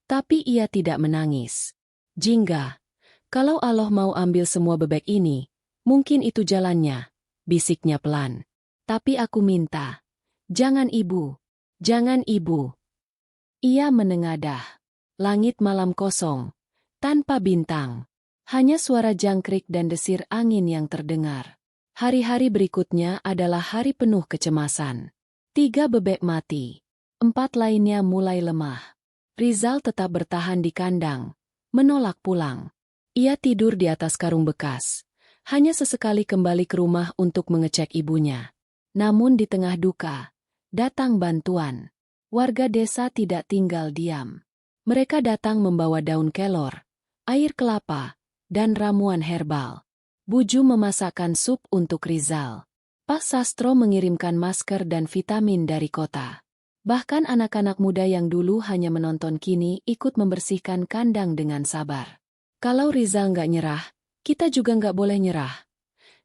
tapi ia tidak menangis. Jingga, kalau Allah mau ambil semua bebek ini, mungkin itu jalannya, bisiknya pelan. Tapi aku minta, jangan ibu, jangan ibu. Ia menengadah. Langit malam kosong, tanpa bintang. Hanya suara jangkrik dan desir angin yang terdengar. Hari-hari berikutnya adalah hari penuh kecemasan. 3 bebek mati. 4 lainnya mulai lemah. Rizal tetap bertahan di kandang, menolak pulang. Ia tidur di atas karung bekas. Hanya sesekali kembali ke rumah untuk mengecek ibunya. Namun di tengah duka, datang bantuan. Warga desa tidak tinggal diam. Mereka datang membawa daun kelor, air kelapa, dan ramuan herbal. Buju memasakkan sup untuk Rizal. Pak Sastro mengirimkan masker dan vitamin dari kota. Bahkan anak-anak muda yang dulu hanya menonton kini ikut membersihkan kandang dengan sabar. Kalau Rizal nggak nyerah, kita juga nggak boleh nyerah.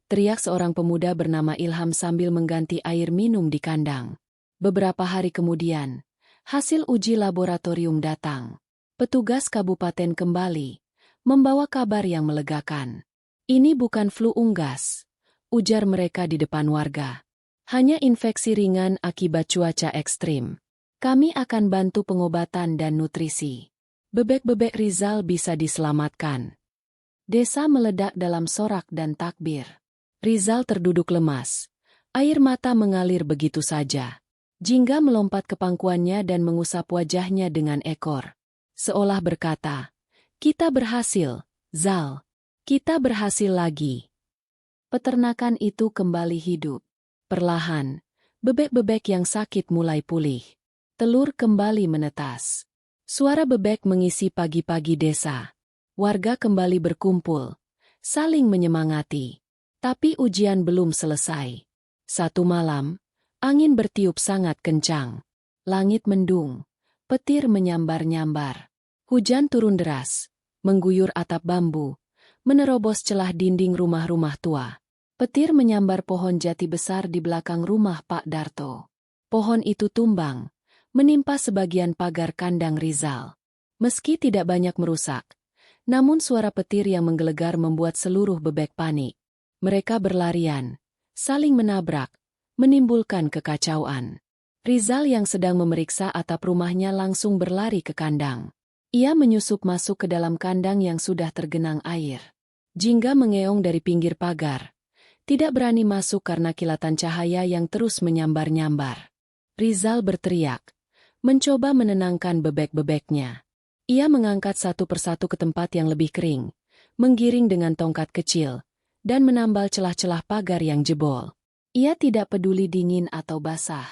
Teriak seorang pemuda bernama Ilham sambil mengganti air minum di kandang. Beberapa hari kemudian, hasil uji laboratorium datang. Petugas kabupaten kembali, membawa kabar yang melegakan. Ini bukan flu unggas, ujar mereka di depan warga. Hanya infeksi ringan akibat cuaca ekstrim. Kami akan bantu pengobatan dan nutrisi. Bebek-bebek Rizal bisa diselamatkan. Desa meledak dalam sorak dan takbir. Rizal terduduk lemas. Air mata mengalir begitu saja. Jingga melompat ke pangkuannya dan mengusap wajahnya dengan ekor. Seolah berkata, "Kita berhasil, Zal. Kita berhasil lagi." Peternakan itu kembali hidup. Perlahan, bebek-bebek yang sakit mulai pulih. Telur kembali menetas. Suara bebek mengisi pagi-pagi desa. Warga kembali berkumpul, saling menyemangati. Tapi ujian belum selesai. Satu malam, angin bertiup sangat kencang. Langit mendung, petir menyambar-nyambar. Hujan turun deras, mengguyur atap bambu, menerobos celah dinding rumah-rumah tua. Petir menyambar pohon jati besar di belakang rumah Pak Darto. Pohon itu tumbang, menimpa sebagian pagar kandang Rizal. Meski tidak banyak merusak, Namun suara petir yang menggelegar membuat seluruh bebek panik. Mereka berlarian, saling menabrak, menimbulkan kekacauan. Rizal yang sedang memeriksa atap rumahnya langsung berlari ke kandang. Ia menyusup masuk ke dalam kandang yang sudah tergenang air. Jingga mengeong dari pinggir pagar. Tidak berani masuk karena kilatan cahaya yang terus menyambar-nyambar. Rizal berteriak, mencoba menenangkan bebek-bebeknya. Ia mengangkat satu persatu ke tempat yang lebih kering, menggiring dengan tongkat kecil, dan menambal celah-celah pagar yang jebol. Ia tidak peduli dingin atau basah.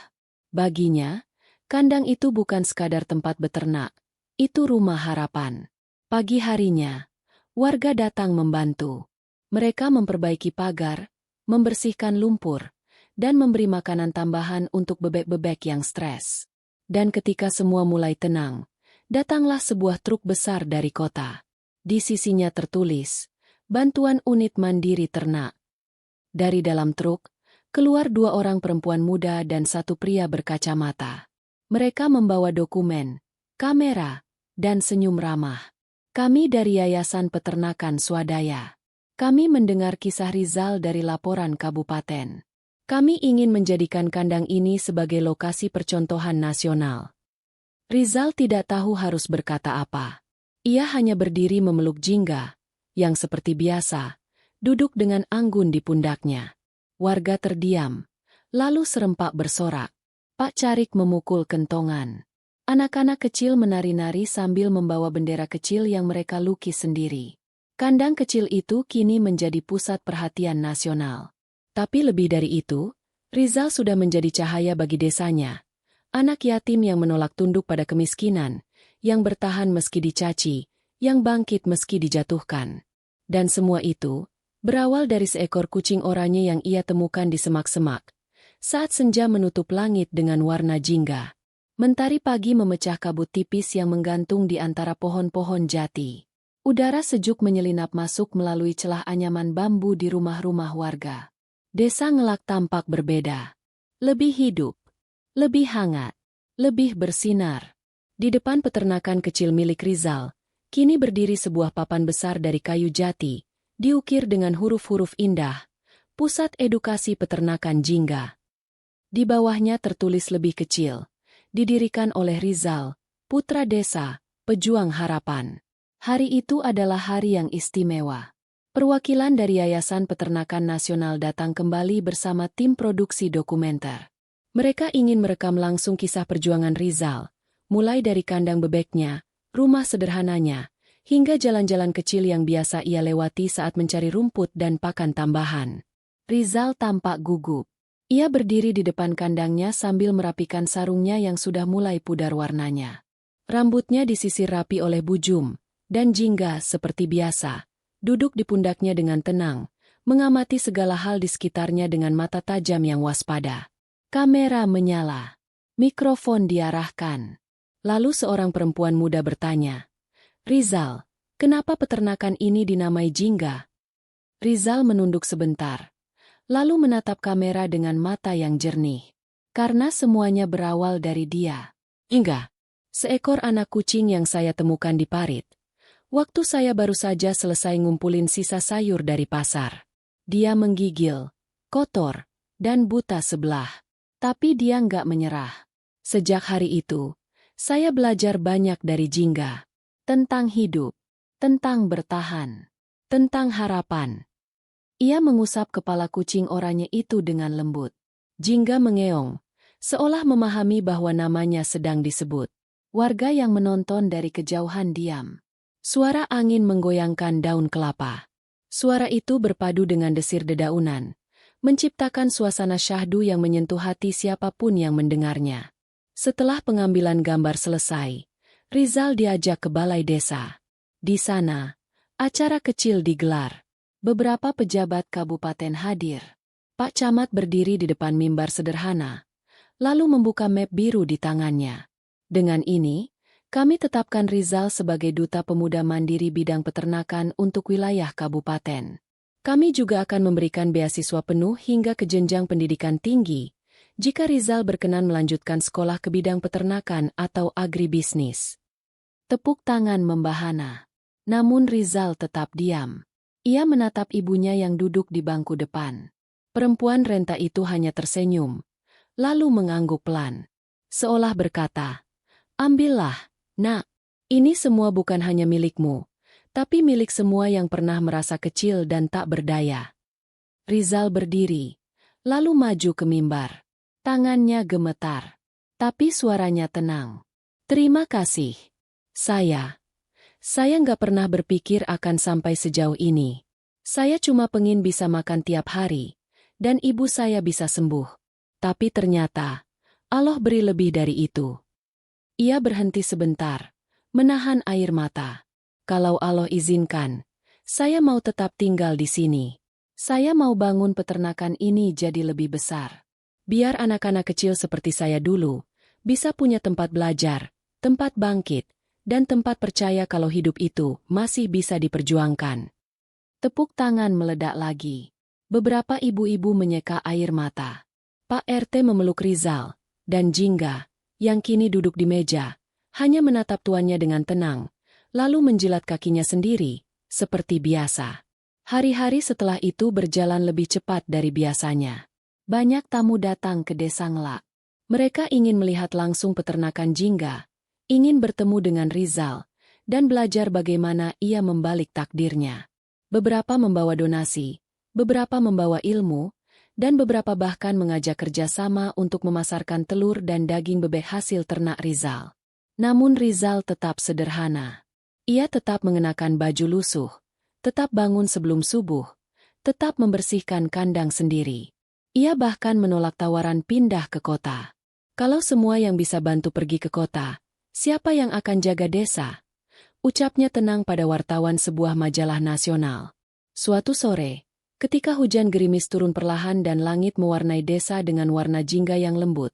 Baginya, kandang itu bukan sekadar tempat beternak, itu rumah harapan. Pagi harinya, warga datang membantu. Mereka memperbaiki pagar, membersihkan lumpur, dan memberi makanan tambahan untuk bebek-bebek yang stres. Dan ketika semua mulai tenang, datanglah sebuah truk besar dari kota. Di sisinya tertulis, Bantuan Unit Mandiri Ternak. Dari dalam truk, keluar dua orang perempuan muda dan satu pria berkacamata. Mereka membawa dokumen, kamera, dan senyum ramah. Kami dari Yayasan Peternakan Swadaya. Kami mendengar kisah Rizal dari laporan kabupaten. Kami ingin menjadikan kandang ini sebagai lokasi percontohan nasional. Rizal tidak tahu harus berkata apa. Ia hanya berdiri memeluk Jingga, yang seperti biasa, duduk dengan anggun di pundaknya. Warga terdiam, lalu serempak bersorak. Pak Carik memukul kentongan. Anak-anak kecil menari-nari sambil membawa bendera kecil yang mereka lukis sendiri. Kandang kecil itu kini menjadi pusat perhatian nasional. Tapi lebih dari itu, Rizal sudah menjadi cahaya bagi desanya. Anak yatim yang menolak tunduk pada kemiskinan, yang bertahan meski dicaci, yang bangkit meski dijatuhkan. Dan semua itu berawal dari seekor kucing oranye yang ia temukan di semak-semak. Saat senja menutup langit dengan warna jingga. Mentari pagi memecah kabut tipis yang menggantung di antara pohon-pohon jati. Udara sejuk menyelinap masuk melalui celah anyaman bambu di rumah-rumah warga. Desa Ngelak tampak berbeda. Lebih hidup, lebih hangat, lebih bersinar. Di depan peternakan kecil milik Rizal, kini berdiri sebuah papan besar dari kayu jati, diukir dengan huruf-huruf indah, Pusat Edukasi Peternakan Jingga. Di bawahnya tertulis lebih kecil, didirikan oleh Rizal, putra desa, pejuang harapan. Hari itu adalah hari yang istimewa. Perwakilan dari Yayasan Peternakan Nasional datang kembali bersama tim produksi dokumenter. Mereka ingin merekam langsung kisah perjuangan Rizal, mulai dari kandang bebeknya, rumah sederhananya, hingga jalan-jalan kecil yang biasa ia lewati saat mencari rumput dan pakan tambahan. Rizal tampak gugup. Ia berdiri di depan kandangnya sambil merapikan sarungnya yang sudah mulai pudar warnanya. Rambutnya disisir rapi oleh Bujum, dan Jingga seperti biasa, duduk di pundaknya dengan tenang, mengamati segala hal di sekitarnya dengan mata tajam yang waspada. Kamera menyala. Mikrofon diarahkan. Lalu seorang perempuan muda bertanya, Rizal, kenapa peternakan ini dinamai Jingga? Rizal menunduk sebentar, lalu menatap kamera dengan mata yang jernih. Karena semuanya berawal dari dia. Jingga, seekor anak kucing yang saya temukan di parit. Waktu saya baru saja selesai ngumpulin sisa sayur dari pasar. Dia menggigil, kotor, dan buta sebelah. Tapi dia nggak menyerah. Sejak hari itu, saya belajar banyak dari Jingga. Tentang hidup, tentang bertahan, tentang harapan. Ia mengusap kepala kucing oranye itu dengan lembut. Jingga mengeong, seolah memahami bahwa namanya sedang disebut. Warga yang menonton dari kejauhan diam. Suara angin menggoyangkan daun kelapa. Suara itu berpadu dengan desir dedaunan, menciptakan suasana syahdu yang menyentuh hati siapapun yang mendengarnya. Setelah pengambilan gambar selesai, Rizal diajak ke balai desa. Di sana, acara kecil digelar. Beberapa pejabat kabupaten hadir. Pak Camat berdiri di depan mimbar sederhana, lalu membuka map biru di tangannya. Dengan ini, kami tetapkan Rizal sebagai Duta Pemuda Mandiri bidang peternakan untuk wilayah kabupaten. Kami juga akan memberikan beasiswa penuh hingga ke jenjang pendidikan tinggi, jika Rizal berkenan melanjutkan sekolah ke bidang peternakan atau agribisnis. Tepuk tangan membahana. Namun Rizal tetap diam. Ia menatap ibunya yang duduk di bangku depan. Perempuan renta itu hanya tersenyum, lalu mengangguk pelan. Seolah berkata, "Ambillah, nak. Ini semua bukan hanya milikmu, tapi milik semua yang pernah merasa kecil dan tak berdaya." Rizal berdiri, lalu maju ke mimbar. Tangannya gemetar, tapi suaranya tenang. "Terima kasih. Saya nggak pernah berpikir akan sampai sejauh ini. Saya cuma pengin bisa makan tiap hari, dan ibu saya bisa sembuh. Tapi ternyata, Allah beri lebih dari itu." Ia berhenti sebentar, menahan air mata. "Kalau Allah izinkan, saya mau tetap tinggal di sini. Saya mau bangun peternakan ini jadi lebih besar. Biar anak-anak kecil seperti saya dulu, bisa punya tempat belajar, tempat bangkit, dan tempat percaya kalau hidup itu masih bisa diperjuangkan." Tepuk tangan meledak lagi. Beberapa ibu-ibu menyeka air mata. Pak RT memeluk Rizal, dan Jingga, yang kini duduk di meja, hanya menatap tuannya dengan tenang, lalu menjilat kakinya sendiri, seperti biasa. Hari-hari setelah itu berjalan lebih cepat dari biasanya. Banyak tamu datang ke desa Ngelak. Mereka ingin melihat langsung peternakan Jingga, ingin bertemu dengan Rizal, dan belajar bagaimana ia membalik takdirnya. Beberapa membawa donasi, beberapa membawa ilmu, dan beberapa bahkan mengajak kerjasama untuk memasarkan telur dan daging bebek hasil ternak Rizal. Namun Rizal tetap sederhana. Ia tetap mengenakan baju lusuh, tetap bangun sebelum subuh, tetap membersihkan kandang sendiri. Ia bahkan menolak tawaran pindah ke kota. "Kalau semua yang bisa bantu pergi ke kota, siapa yang akan jaga desa?" ucapnya tenang pada wartawan sebuah majalah nasional. Suatu sore, ketika hujan gerimis turun perlahan dan langit mewarnai desa dengan warna jingga yang lembut,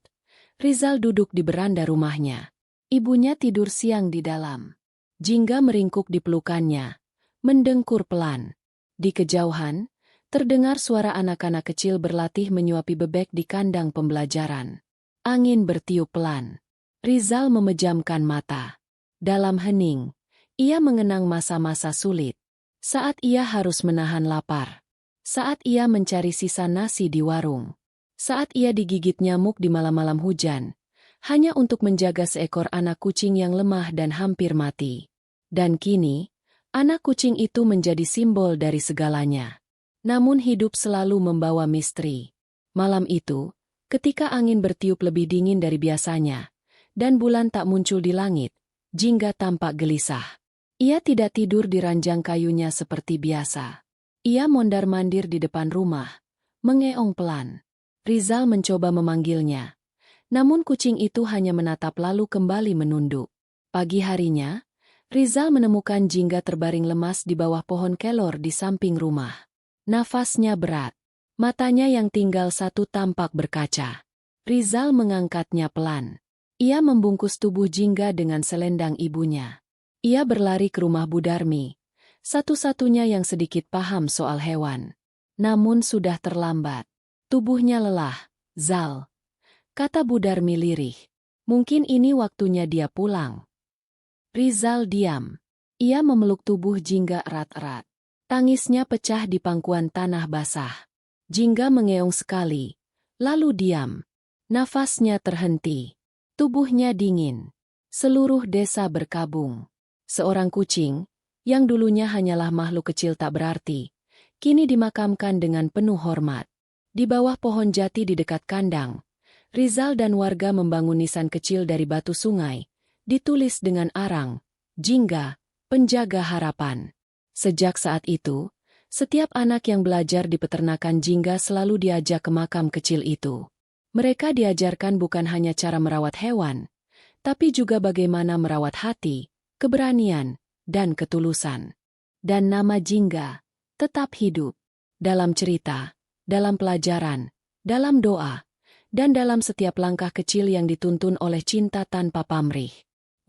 Rizal duduk di beranda rumahnya. Ibunya tidur siang di dalam. Jingga meringkuk di pelukannya, mendengkur pelan. Di kejauhan, terdengar suara anak-anak kecil berlatih menyuapi bebek di kandang pembelajaran. Angin bertiup pelan. Rizal memejamkan mata. Dalam hening, ia mengenang masa-masa sulit. Saat ia harus menahan lapar. Saat ia mencari sisa nasi di warung. Saat ia digigit nyamuk di malam-malam hujan, hanya untuk menjaga seekor anak kucing yang lemah dan hampir mati. Dan kini, anak kucing itu menjadi simbol dari segalanya. Namun hidup selalu membawa misteri. Malam itu, ketika angin bertiup lebih dingin dari biasanya, dan bulan tak muncul di langit, Jingga tampak gelisah. Ia tidak tidur di ranjang kayunya seperti biasa. Ia mondar-mandir di depan rumah, mengeong pelan. Rizal mencoba memanggilnya. Namun kucing itu hanya menatap lalu kembali menunduk. Pagi harinya, Rizal menemukan Jingga terbaring lemas di bawah pohon kelor di samping rumah. Nafasnya berat. Matanya yang tinggal satu tampak berkaca. Rizal mengangkatnya pelan. Ia membungkus tubuh Jingga dengan selendang ibunya. Ia berlari ke rumah Budarmi, satu-satunya yang sedikit paham soal hewan. Namun sudah terlambat. Tubuhnya lelah. "Zal," kata Budarmi lirih. "Mungkin ini waktunya dia pulang." Rizal diam. Ia memeluk tubuh Jingga erat-erat. Tangisnya pecah di pangkuan tanah basah. Jingga mengeong sekali, lalu diam. Nafasnya terhenti. Tubuhnya dingin. Seluruh desa berkabung. Seorang kucing, yang dulunya hanyalah makhluk kecil tak berarti, kini dimakamkan dengan penuh hormat. Di bawah pohon jati di dekat kandang, Rizal dan warga membangun nisan kecil dari batu sungai, ditulis dengan arang, "Jingga, penjaga harapan." Sejak saat itu, setiap anak yang belajar di peternakan Jingga selalu diajak ke makam kecil itu. Mereka diajarkan bukan hanya cara merawat hewan, tapi juga bagaimana merawat hati, keberanian, dan ketulusan. Dan nama Jingga tetap hidup. Dalam cerita, dalam pelajaran, dalam doa, dan dalam setiap langkah kecil yang dituntun oleh cinta tanpa pamrih.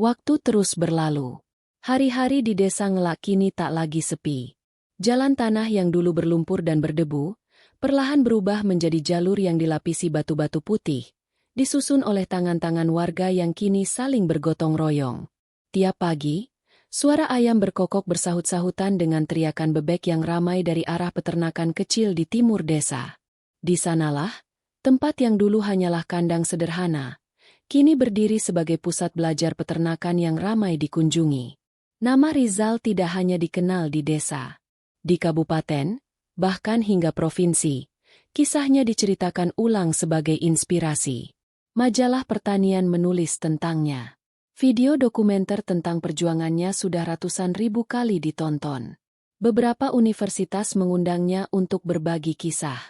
Waktu terus berlalu. Hari-hari di desa Ngelak kini tak lagi sepi. Jalan tanah yang dulu berlumpur dan berdebu, perlahan berubah menjadi jalur yang dilapisi batu-batu putih, disusun oleh tangan-tangan warga yang kini saling bergotong royong. Tiap pagi, Suara ayam berkokok bersahut-sahutan dengan teriakan bebek yang ramai dari arah peternakan kecil di timur desa. Di sanalah, tempat yang dulu hanyalah kandang sederhana, kini berdiri sebagai pusat belajar peternakan yang ramai dikunjungi. Nama Rizal tidak hanya dikenal di desa, di kabupaten, bahkan hingga provinsi. Kisahnya diceritakan ulang sebagai inspirasi. Majalah Pertanian menulis tentangnya. Video dokumenter tentang perjuangannya sudah ratusan ribu kali ditonton. Beberapa universitas mengundangnya untuk berbagi kisah.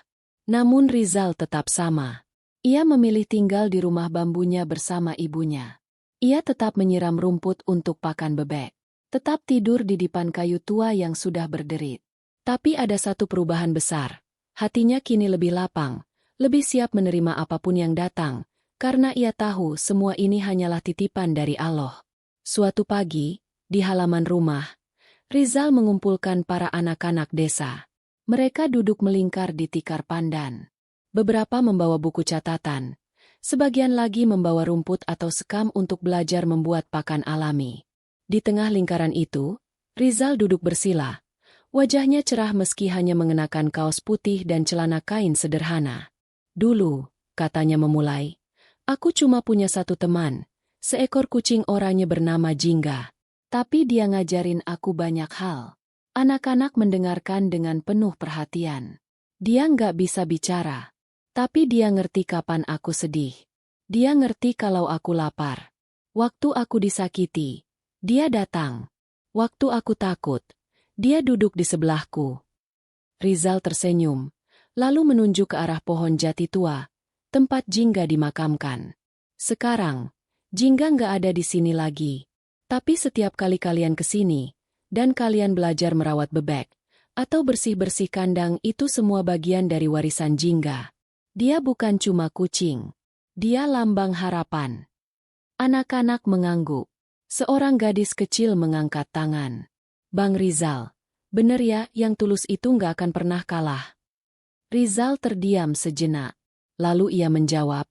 Namun Rizal tetap sama. Ia memilih tinggal di rumah bambunya bersama ibunya. Ia tetap menyiram rumput untuk pakan bebek. Tetap tidur di dipan kayu tua yang sudah berderit. Tapi ada satu perubahan besar. Hatinya kini lebih lapang, lebih siap menerima apapun yang datang. Karena ia tahu semua ini hanyalah titipan dari Allah. Suatu pagi, di halaman rumah, Rizal mengumpulkan para anak-anak desa. Mereka duduk melingkar di tikar pandan. Beberapa membawa buku catatan. Sebagian lagi membawa rumput atau sekam untuk belajar membuat pakan alami. Di tengah lingkaran itu, Rizal duduk bersila. Wajahnya cerah meski hanya mengenakan kaos putih dan celana kain sederhana. Dulu, katanya memulai, aku cuma punya satu teman, seekor kucing oranye bernama Jingga. Tapi dia ngajarin aku banyak hal. Anak-anak mendengarkan dengan penuh perhatian. Dia nggak bisa bicara. Tapi dia ngerti kapan aku sedih. Dia ngerti kalau aku lapar. Waktu aku disakiti, dia datang. Waktu aku takut, dia duduk di sebelahku. Rizal tersenyum, lalu menunjuk ke arah pohon jati tua, tempat Jingga dimakamkan. Sekarang, Jingga nggak ada di sini lagi. Tapi setiap kali kalian kesini, dan kalian belajar merawat bebek, atau bersih-bersih kandang, itu semua bagian dari warisan Jingga. Dia bukan cuma kucing. Dia lambang harapan. Anak-anak mengangguk. Seorang gadis kecil mengangkat tangan. Bang Rizal, bener ya, yang tulus itu nggak akan pernah kalah. Rizal terdiam sejenak. Lalu ia menjawab,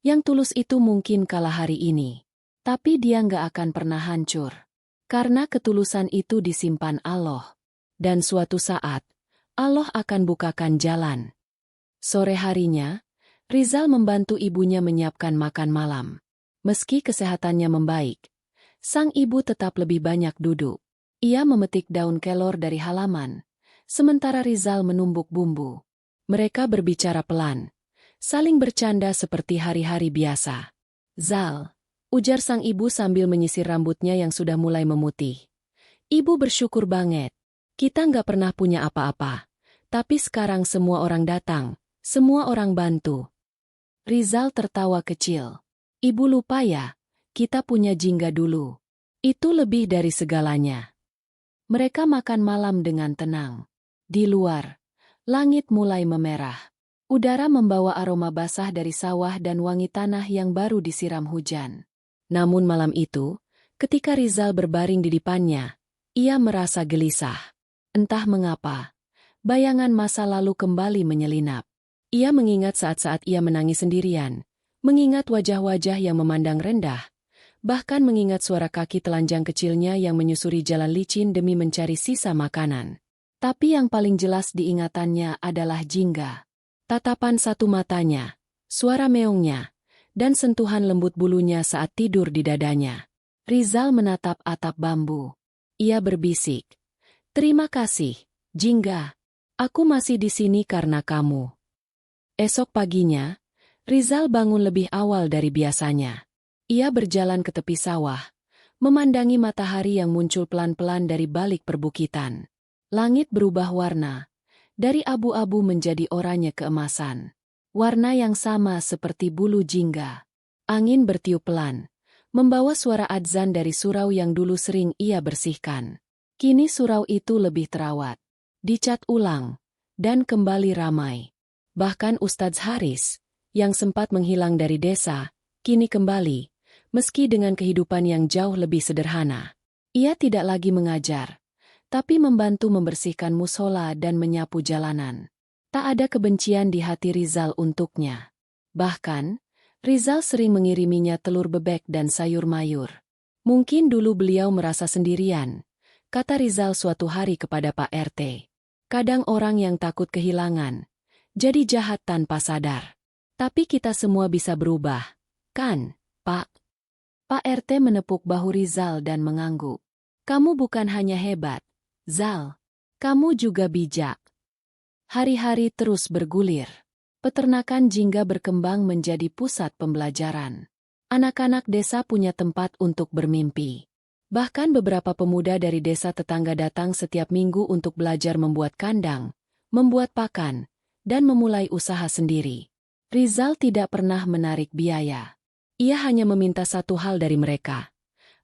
yang tulus itu mungkin kalah hari ini. Tapi dia nggak akan pernah hancur. Karena ketulusan itu disimpan Allah. Dan suatu saat, Allah akan bukakan jalan. Sore harinya, Rizal membantu ibunya menyiapkan makan malam. Meski kesehatannya membaik, sang ibu tetap lebih banyak duduk. Ia memetik daun kelor dari halaman, sementara Rizal menumbuk bumbu. Mereka berbicara pelan, saling bercanda seperti hari-hari biasa. Zal, ujar sang ibu sambil menyisir rambutnya yang sudah mulai memutih. Ibu bersyukur banget. Kita nggak pernah punya apa-apa. Tapi sekarang semua orang datang, semua orang bantu. Rizal tertawa kecil. Ibu lupa ya, kita punya Jingga dulu. Itu lebih dari segalanya. Mereka makan malam dengan tenang. Di luar, langit mulai memerah. Udara membawa aroma basah dari sawah dan wangi tanah yang baru disiram hujan. Namun malam itu, ketika Rizal berbaring di depannya, ia merasa gelisah. Entah mengapa, bayangan masa lalu kembali menyelinap. Ia mengingat saat-saat ia menangis sendirian, mengingat wajah-wajah yang memandang rendah, bahkan mengingat suara kaki telanjang kecilnya yang menyusuri jalan licin demi mencari sisa makanan. Tapi yang paling jelas diingatannya adalah Jingga. Tatapan satu matanya, suara meongnya, dan sentuhan lembut bulunya saat tidur di dadanya. Rizal menatap atap bambu. Ia berbisik, "Terima kasih, Jingga. Aku masih di sini karena kamu." Esok paginya, Rizal bangun lebih awal dari biasanya. Ia berjalan ke tepi sawah, memandangi matahari yang muncul pelan-pelan dari balik perbukitan. Langit berubah warna, dari abu-abu menjadi oranye keemasan. Warna yang sama seperti bulu Jingga. Angin bertiup pelan, membawa suara adzan dari surau yang dulu sering ia bersihkan. Kini surau itu lebih terawat, dicat ulang, dan kembali ramai. Bahkan Ustadz Haris, yang sempat menghilang dari desa, kini kembali, meski dengan kehidupan yang jauh lebih sederhana. Ia tidak lagi mengajar, tapi membantu membersihkan musola dan menyapu jalanan. Tak ada kebencian di hati Rizal untuknya. Bahkan, Rizal sering mengiriminya telur bebek dan sayur mayur. Mungkin dulu beliau merasa sendirian, kata Rizal suatu hari kepada Pak RT. Kadang orang yang takut kehilangan, jadi jahat tanpa sadar. Tapi kita semua bisa berubah, kan, Pak? Pak RT menepuk bahu Rizal dan mengangguk. Kamu bukan hanya hebat, Zal. Kamu juga bijak. Hari-hari terus bergulir. Peternakan jingga berkembang menjadi pusat pembelajaran. Anak-anak desa punya tempat untuk bermimpi. Bahkan beberapa pemuda dari desa tetangga datang setiap minggu untuk belajar membuat kandang, membuat pakan, dan memulai usaha sendiri. Rizal tidak pernah menarik biaya. Ia hanya meminta satu hal dari mereka.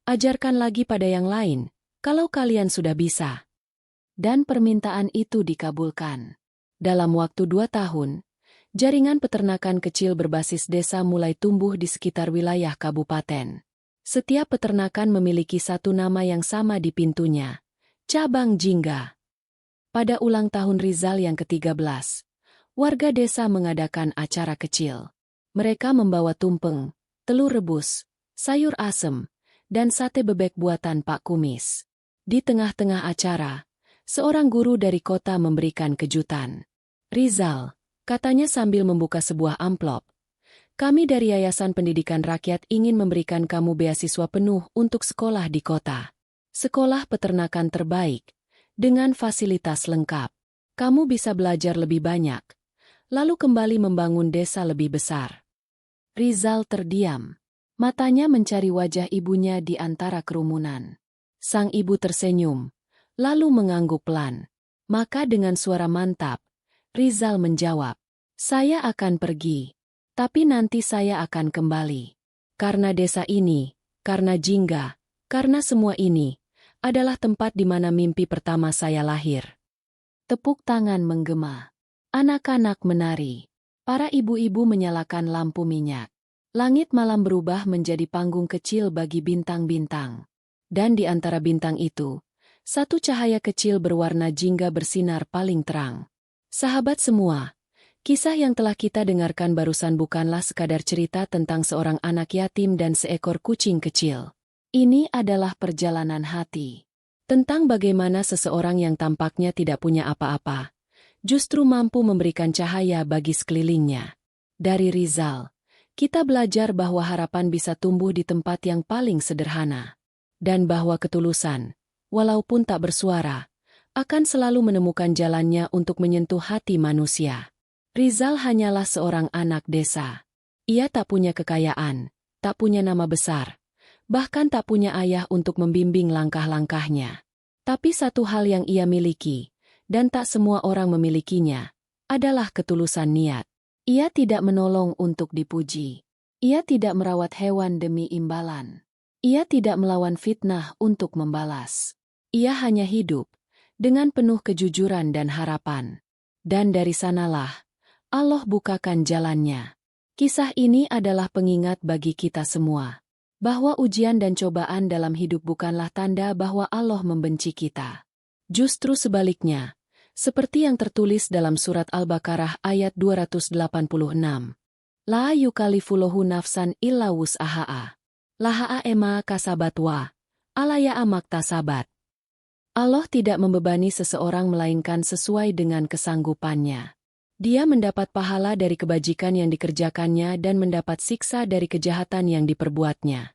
Ajarkan lagi pada yang lain, kalau kalian sudah bisa. Dan permintaan itu dikabulkan. Dalam waktu 2 tahun, jaringan peternakan kecil berbasis desa mulai tumbuh di sekitar wilayah kabupaten. Setiap peternakan memiliki satu nama yang sama di pintunya, Cabang Jingga. Pada ulang tahun Rizal yang ke-13, warga desa mengadakan acara kecil. Mereka membawa tumpeng, telur rebus, sayur asem, dan sate bebek buatan Pak Kumis. Di tengah-tengah acara, seorang guru dari kota memberikan kejutan. Rizal, katanya sambil membuka sebuah amplop, kami dari Yayasan Pendidikan Rakyat ingin memberikan kamu beasiswa penuh untuk sekolah di kota. Sekolah peternakan terbaik, dengan fasilitas lengkap. Kamu bisa belajar lebih banyak, lalu kembali membangun desa lebih besar. Rizal terdiam. Matanya mencari wajah ibunya di antara kerumunan. Sang ibu tersenyum, lalu mengangguk pelan. Maka dengan suara mantap, Rizal menjawab, saya akan pergi, tapi nanti saya akan kembali. Karena desa ini, karena Jingga, karena semua ini, adalah tempat di mana mimpi pertama saya lahir. Tepuk tangan menggema. Anak-anak menari. Para ibu-ibu menyalakan lampu minyak. Langit malam berubah menjadi panggung kecil bagi bintang-bintang. Dan di antara bintang itu, satu cahaya kecil berwarna jingga bersinar paling terang. Sahabat semua, kisah yang telah kita dengarkan barusan bukanlah sekadar cerita tentang seorang anak yatim dan seekor kucing kecil. Ini adalah perjalanan hati. Tentang bagaimana seseorang yang tampaknya tidak punya apa-apa, justru mampu memberikan cahaya bagi sekelilingnya. Dari Rizal, kita belajar bahwa harapan bisa tumbuh di tempat yang paling sederhana. Dan bahwa ketulusan, walaupun tak bersuara, akan selalu menemukan jalannya untuk menyentuh hati manusia. Rizal hanyalah seorang anak desa. Ia tak punya kekayaan, tak punya nama besar, bahkan tak punya ayah untuk membimbing langkah-langkahnya. Tapi satu hal yang ia miliki, dan tak semua orang memilikinya, adalah ketulusan niat. Ia tidak menolong untuk dipuji. Ia tidak merawat hewan demi imbalan. Ia tidak melawan fitnah untuk membalas. Ia hanya hidup dengan penuh kejujuran dan harapan. Dan dari sanalah Allah bukakan jalannya. Kisah ini adalah pengingat bagi kita semua, bahwa ujian dan cobaan dalam hidup bukanlah tanda bahwa Allah membenci kita. Justru sebaliknya, seperti yang tertulis dalam surat Al-Baqarah ayat 286. La yukallifullahu nafsan illa wus'aha. Laha ema kasabat wa alaya maktasabat. Allah tidak membebani seseorang melainkan sesuai dengan kesanggupannya. Dia mendapat pahala dari kebajikan yang dikerjakannya dan mendapat siksa dari kejahatan yang diperbuatnya.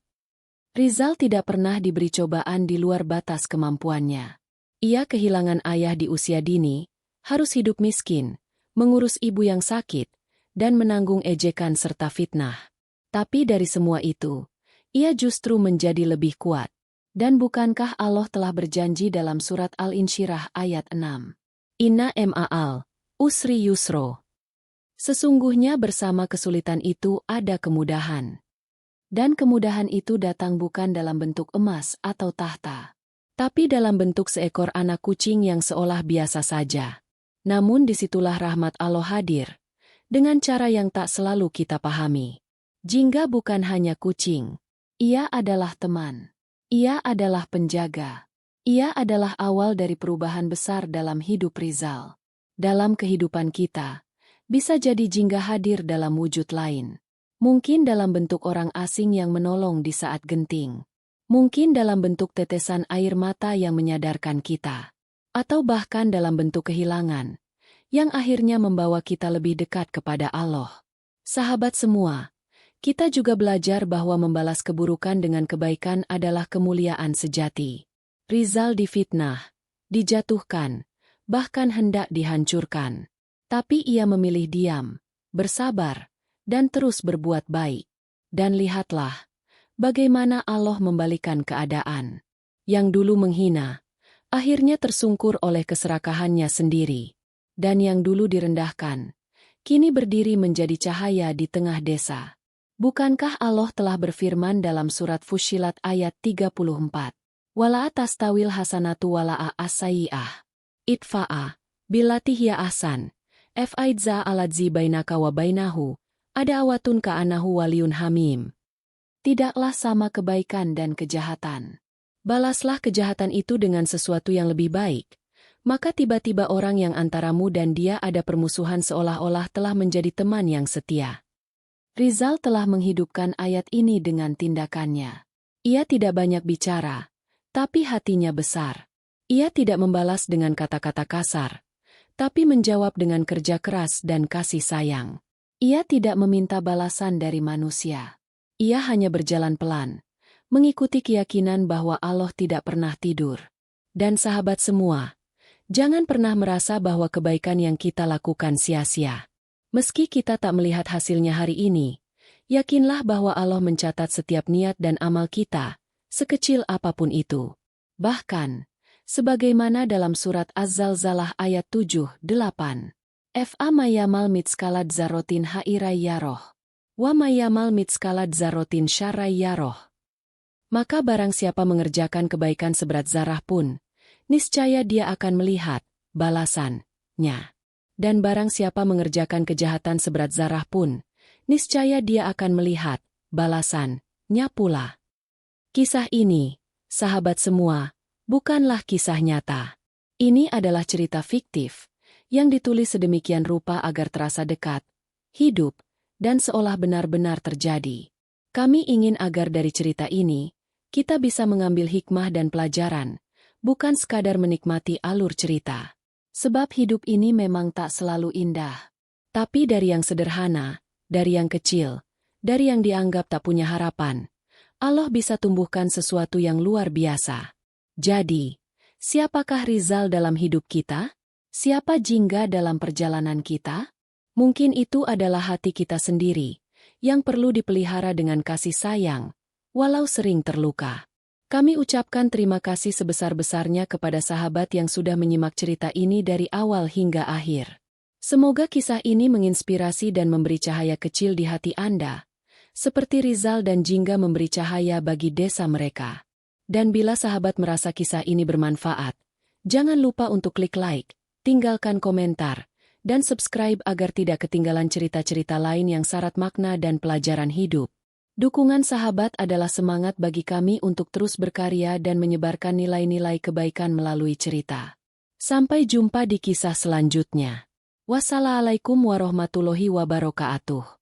Rizal tidak pernah diberi cobaan di luar batas kemampuannya. Ia kehilangan ayah di usia dini, harus hidup miskin, mengurus ibu yang sakit, dan menanggung ejekan serta fitnah. Tapi dari semua itu, ia justru menjadi lebih kuat. Dan bukankah Allah telah berjanji dalam surat Al-Insyirah ayat 6? Inna ma'al usri yusro. Sesungguhnya bersama kesulitan itu ada kemudahan. Dan kemudahan itu datang bukan dalam bentuk emas atau tahta, tapi dalam bentuk seekor anak kucing yang seolah biasa saja. Namun disitulah rahmat Allah hadir, dengan cara yang tak selalu kita pahami. Jingga bukan hanya kucing. Ia adalah teman. Ia adalah penjaga. Ia adalah awal dari perubahan besar dalam hidup Rizal. Dalam kehidupan kita, bisa jadi jingga hadir dalam wujud lain. Mungkin dalam bentuk orang asing yang menolong di saat genting. Mungkin dalam bentuk tetesan air mata yang menyadarkan kita. Atau bahkan dalam bentuk kehilangan, yang akhirnya membawa kita lebih dekat kepada Allah. Sahabat semua, kita juga belajar bahwa membalas keburukan dengan kebaikan adalah kemuliaan sejati. Rizal difitnah, dijatuhkan, bahkan hendak dihancurkan. Tapi ia memilih diam, bersabar, dan terus berbuat baik. Dan lihatlah, bagaimana Allah membalikan keadaan. Yang dulu menghina, akhirnya tersungkur oleh keserakahannya sendiri. Dan yang dulu direndahkan, kini berdiri menjadi cahaya di tengah desa. Bukankah Allah telah berfirman dalam surat Fussilat ayat 34? Wala tastawil hasanatu wala as-sayyi'ah. Idfa'a, billati hiya ahsan. Fa'idza aladzi bainaka wa bainahu, ada awatun ka'anahu waliyun hamim. Tidaklah sama kebaikan dan kejahatan. Balaslah kejahatan itu dengan sesuatu yang lebih baik. Maka tiba-tiba orang yang antaramu dan dia ada permusuhan seolah-olah telah menjadi teman yang setia. Rizal telah menghidupkan ayat ini dengan tindakannya. Ia tidak banyak bicara, tapi hatinya besar. Ia tidak membalas dengan kata-kata kasar, tapi menjawab dengan kerja keras dan kasih sayang. Ia tidak meminta balasan dari manusia. Ia hanya berjalan pelan, mengikuti keyakinan bahwa Allah tidak pernah tidur. Dan sahabat semua, jangan pernah merasa bahwa kebaikan yang kita lakukan sia-sia. Meski kita tak melihat hasilnya hari ini, yakinlah bahwa Allah mencatat setiap niat dan amal kita, sekecil apapun itu. Bahkan, sebagaimana dalam surat Az-Zalzalah ayat 7-8. Fa mayamal mitskalat zarotin ha'irai yaroh. Wa mayamal mitskalat zarotin syarai yaroh. Maka barang siapa mengerjakan kebaikan seberat zarah pun, niscaya dia akan melihat balasannya. Dan barang siapa mengerjakan kejahatan seberat zarah pun, niscaya dia akan melihat balasannya pula. Kisah ini, sahabat semua, bukanlah kisah nyata. Ini adalah cerita fiktif, yang ditulis sedemikian rupa agar terasa dekat, hidup, dan seolah benar-benar terjadi. Kami ingin agar dari cerita ini, kita bisa mengambil hikmah dan pelajaran, bukan sekadar menikmati alur cerita. Sebab hidup ini memang tak selalu indah. Tapi dari yang sederhana, dari yang kecil, dari yang dianggap tak punya harapan, Allah bisa tumbuhkan sesuatu yang luar biasa. Jadi, siapakah Rizal dalam hidup kita? Siapa Jingga dalam perjalanan kita? Mungkin itu adalah hati kita sendiri, yang perlu dipelihara dengan kasih sayang, walau sering terluka. Kami ucapkan terima kasih sebesar-besarnya kepada sahabat yang sudah menyimak cerita ini dari awal hingga akhir. Semoga kisah ini menginspirasi dan memberi cahaya kecil di hati Anda, seperti Rizal dan Jingga memberi cahaya bagi desa mereka. Dan bila sahabat merasa kisah ini bermanfaat, jangan lupa untuk klik like, tinggalkan komentar, dan subscribe agar tidak ketinggalan cerita-cerita lain yang syarat makna dan pelajaran hidup. Dukungan sahabat adalah semangat bagi kami untuk terus berkarya dan menyebarkan nilai-nilai kebaikan melalui cerita. Sampai jumpa di kisah selanjutnya. Wassalamualaikum warahmatullahi wabarakatuh.